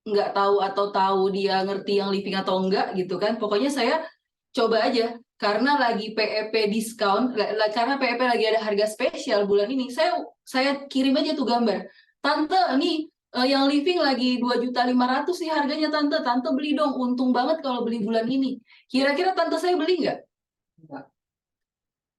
nggak tahu atau tahu dia ngerti yang living atau enggak gitu kan. Pokoknya saya coba aja karena lagi PEP diskon, karena PEP lagi ada harga spesial bulan ini. Saya kirim aja tuh gambar. Tante, nih yang living lagi 2.500.000 nih harganya tante. Tante beli dong, untung banget kalau beli bulan ini. Kira-kira tante saya beli nggak? Enggak.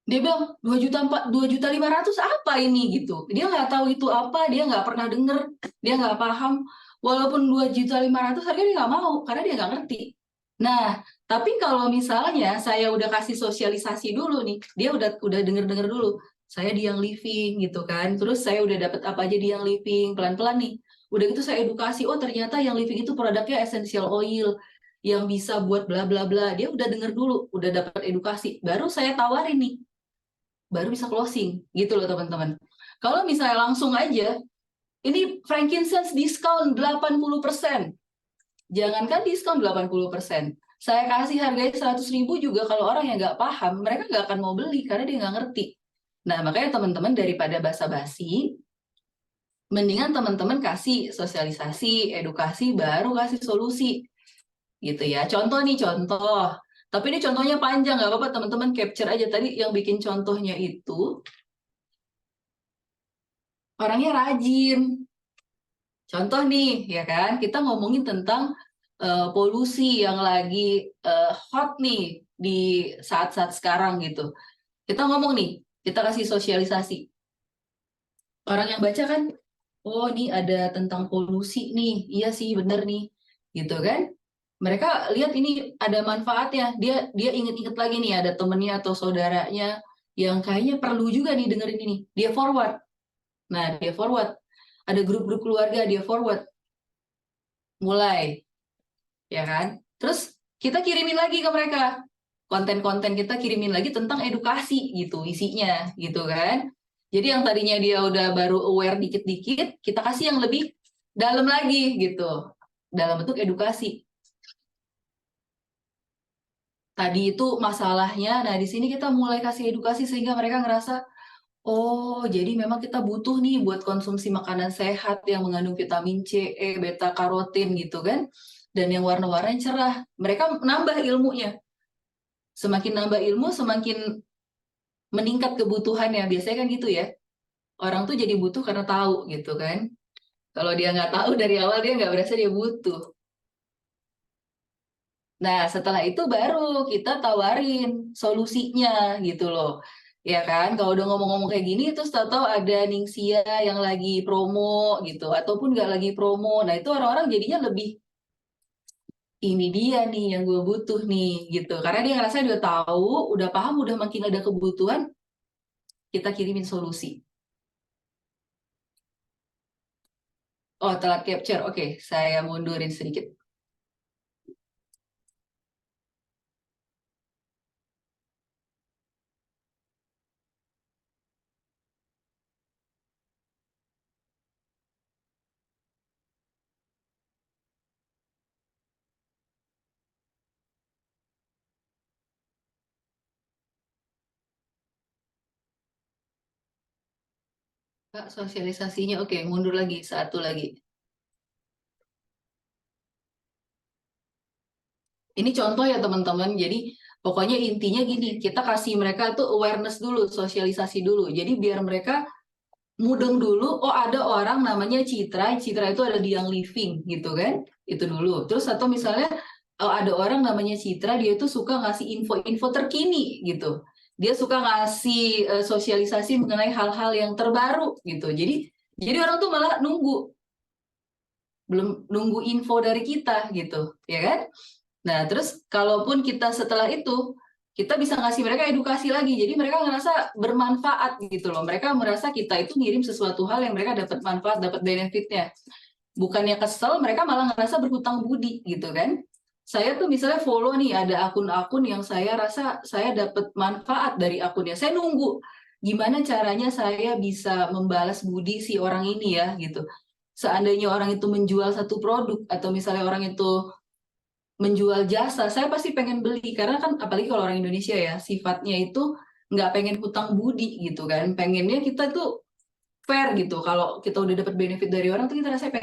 Dia bilang 2.500.000 apa ini gitu. Dia nggak tahu itu apa, dia nggak pernah denger, dia nggak paham. Walaupun 2.500.000 harga dia nggak mau karena dia nggak ngerti. Nah, tapi kalau misalnya saya udah kasih sosialisasi dulu nih, dia udah denger dulu. Saya di yang living gitu kan. Terus saya udah dapat apa aja di yang living pelan-pelan nih. Udah gitu saya edukasi, oh ternyata yang living itu produknya essential oil yang bisa buat bla bla bla. Dia udah denger dulu, udah dapat edukasi. Baru saya tawarin nih. Baru bisa closing gitu loh teman-teman. Kalau misalnya langsung aja, ini frankincense diskon 80%. Jangankan diskon 80%. Saya kasih harganya 100.000 juga kalau orang yang nggak paham, mereka nggak akan mau beli karena dia nggak ngerti. Nah, makanya teman-teman daripada basa-basi, mendingan teman-teman kasih sosialisasi, edukasi, baru kasih solusi. Gitu ya. Contoh nih, contoh. Tapi ini contohnya panjang, nggak apa-apa teman-teman capture aja. Tadi yang bikin contohnya itu orangnya rajin. Contoh nih, ya kan, kita ngomongin tentang polusi yang lagi hot nih di saat-saat sekarang gitu. Kita ngomong nih, kita kasih sosialisasi. Orang yang baca kan, oh ini ada tentang polusi nih, iya sih bener nih, gitu kan. mereka lihat ini ada manfaatnya. Dia inget-inget lagi nih ada temennya atau saudaranya yang kayaknya perlu juga nih dengerin ini. Dia forward. Nah, dia forward. Ada grup-grup keluarga, dia forward. Mulai, ya kan? Terus kita kirimin lagi ke mereka. Konten-konten kita kirimin lagi tentang edukasi gitu, isinya gitu kan. Jadi yang tadinya dia udah baru aware dikit-dikit, kita kasih yang lebih dalam lagi gitu. Dalam bentuk edukasi. Tadi itu masalahnya, nah di sini kita mulai kasih edukasi sehingga mereka ngerasa, oh jadi memang kita butuh nih buat konsumsi makanan sehat yang mengandung vitamin C, E, beta karotin gitu kan, dan yang warna-warnanya cerah. Mereka nambah ilmunya. Semakin nambah ilmu, semakin meningkat kebutuhannya. Biasanya kan gitu ya. Orang tuh jadi butuh karena tahu gitu kan. Kalau dia nggak tahu dari awal dia nggak berasa dia butuh. Nah, setelah itu baru kita tawarin solusinya gitu loh. Ya kan, kalau udah ngomong-ngomong kayak gini, terus tahu-tahu ada Ningxia yang lagi promo gitu, ataupun nggak lagi promo. Nah, itu orang-orang jadinya lebih, ini dia nih yang gue butuh nih gitu. Karena dia ngerasa dia tahu, udah paham, udah makin ada kebutuhan, kita kirimin solusi. Oh, telat capture. Oke, saya mundurin sedikit. Kak, sosialisasinya oke, mundur lagi, satu lagi. Ini contoh ya teman-teman, jadi pokoknya intinya gini, kita kasih mereka tuh awareness dulu, sosialisasi dulu. Jadi biar mereka mudeng dulu, oh ada orang namanya Citra, Citra itu ada di Young Living gitu kan, itu dulu. Terus atau misalnya oh, ada orang namanya Citra, dia itu suka ngasih info-info terkini gitu. Dia suka ngasih sosialisasi mengenai hal-hal yang terbaru gitu. Jadi orang tuh malah nunggu, belum nunggu info dari kita gitu, ya kan? Nah, terus kalaupun kita setelah itu, kita bisa ngasih mereka edukasi lagi. Jadi mereka ngerasa bermanfaat gitu loh. Mereka merasa kita itu ngirim sesuatu hal yang mereka dapat manfaat, dapat benefitnya. Bukannya kesel, mereka malah ngerasa berhutang budi gitu kan. Saya tuh misalnya follow nih, ada akun-akun yang saya rasa saya dapat manfaat dari akunnya. Saya nunggu gimana caranya saya bisa membalas budi si orang ini ya gitu. Seandainya orang itu menjual satu produk atau misalnya orang itu menjual jasa, saya pasti pengen beli karena kan apalagi kalau orang Indonesia ya sifatnya itu nggak pengen hutang budi gitu kan, pengennya kita tuh fair gitu. Kalau kita udah dapat benefit dari orang tuh kita rasanya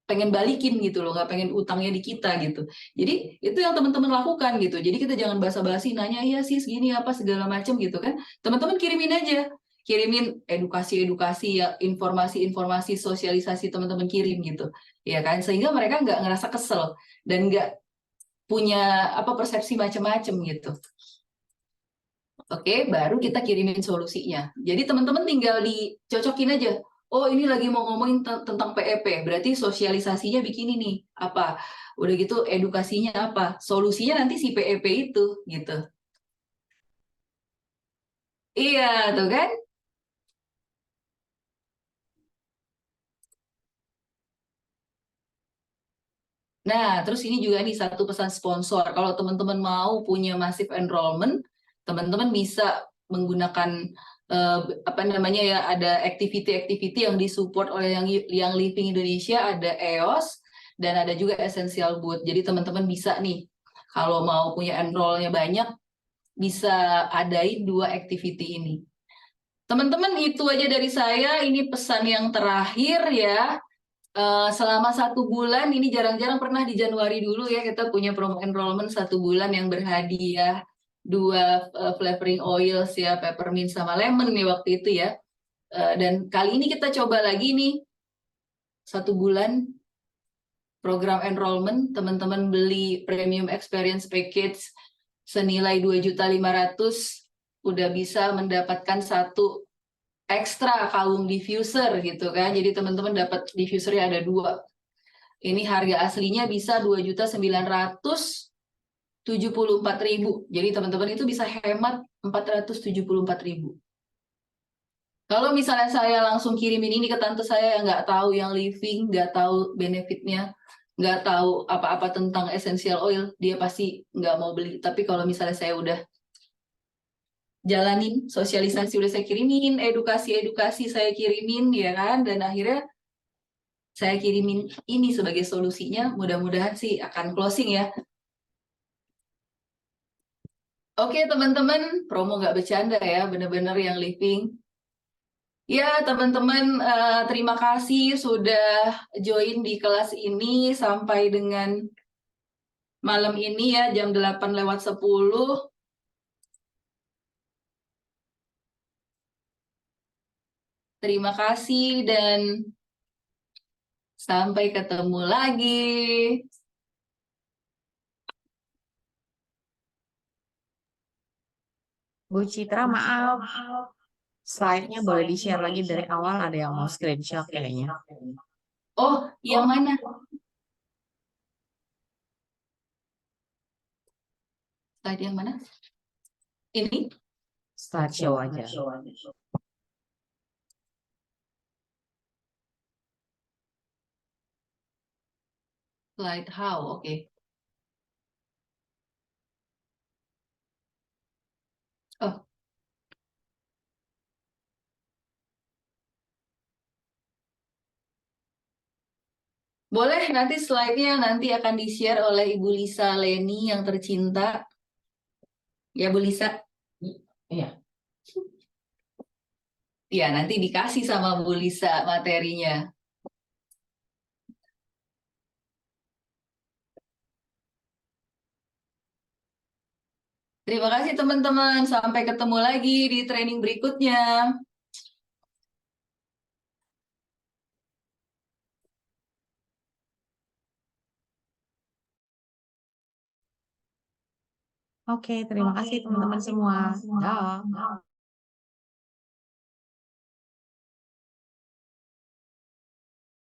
pengen balikin gitu loh, nggak pengen utangnya di kita gitu. Jadi itu yang teman-teman lakukan gitu. Jadi kita jangan basa-basi nanya iya sih segini apa segala macam gitu kan. Teman-teman kirimin aja, kirimin edukasi-edukasi ya, informasi-informasi sosialisasi teman-teman kirim gitu, ya kan, sehingga mereka nggak ngerasa kesel dan nggak punya apa persepsi macam-macam gitu. Oke, baru kita kirimin solusinya. Jadi teman-teman tinggal dicocokin aja. Oh, ini lagi mau ngomongin tentang PEP, berarti sosialisasinya begini nih, apa? Udah gitu edukasinya apa? Solusinya nanti si PEP itu gitu. Iya, tuh kan? Nah, terus ini juga nih satu pesan sponsor. Kalau teman-teman mau punya massive enrollment, teman-teman bisa menggunakan apa namanya ya, ada activity-activity yang disupport oleh yang Living Indonesia, ada EOS dan ada juga Essential Boot. Jadi teman-teman bisa nih kalau mau punya enrollnya banyak bisa adain dua activity ini. Teman-teman itu aja dari saya. Ini pesan yang terakhir ya. Selama 1 bulan ini jarang-jarang pernah di Januari dulu ya kita punya promo enrollment 1 bulan yang berhadiah 2 flavoring oils ya, peppermint sama lemon nih waktu itu ya. Dan kali ini kita coba lagi nih 1 bulan program enrollment, teman-teman beli premium experience package senilai 2.500.000 udah bisa mendapatkan 1 ekstra kalung diffuser gitu kan. Jadi teman-teman dapat diffusernya ada 2. Ini harga aslinya bisa 2.974.000. Jadi teman-teman itu bisa hemat 474.000. Kalau misalnya saya langsung kirimin ini ke tante saya yang nggak tahu yang living, nggak tahu benefitnya, nggak tahu apa-apa tentang essential oil, dia pasti nggak mau beli. Tapi kalau misalnya saya udah jalanin sosialisasi, udah saya kirimin, edukasi saya kirimin, ya kan, dan akhirnya saya kirimin ini sebagai solusinya, mudah-mudahan sih akan closing ya. Oke teman-teman, promo nggak bercanda ya, bener-bener yang living. Ya teman-teman, terima kasih sudah join di kelas ini sampai dengan malam ini ya, jam 8:10. Terima kasih dan sampai ketemu lagi. Bu Citra, maaf. Slide-nya boleh di-share lagi dari awal, ada yang mau screenshot kayaknya. Oh, yang mana? Slide yang mana? Ini? Slideshow aja. Slide how, oke. Oh. Boleh, nanti slide-nya nanti akan di-share oleh Ibu Lisa Leni yang tercinta. Ya, Bu Lisa? Iya. Ya, nanti dikasih sama Bu Lisa materinya. Terima kasih teman-teman. Sampai ketemu lagi di training berikutnya. Oke, terima kasih teman-teman semua. Dah.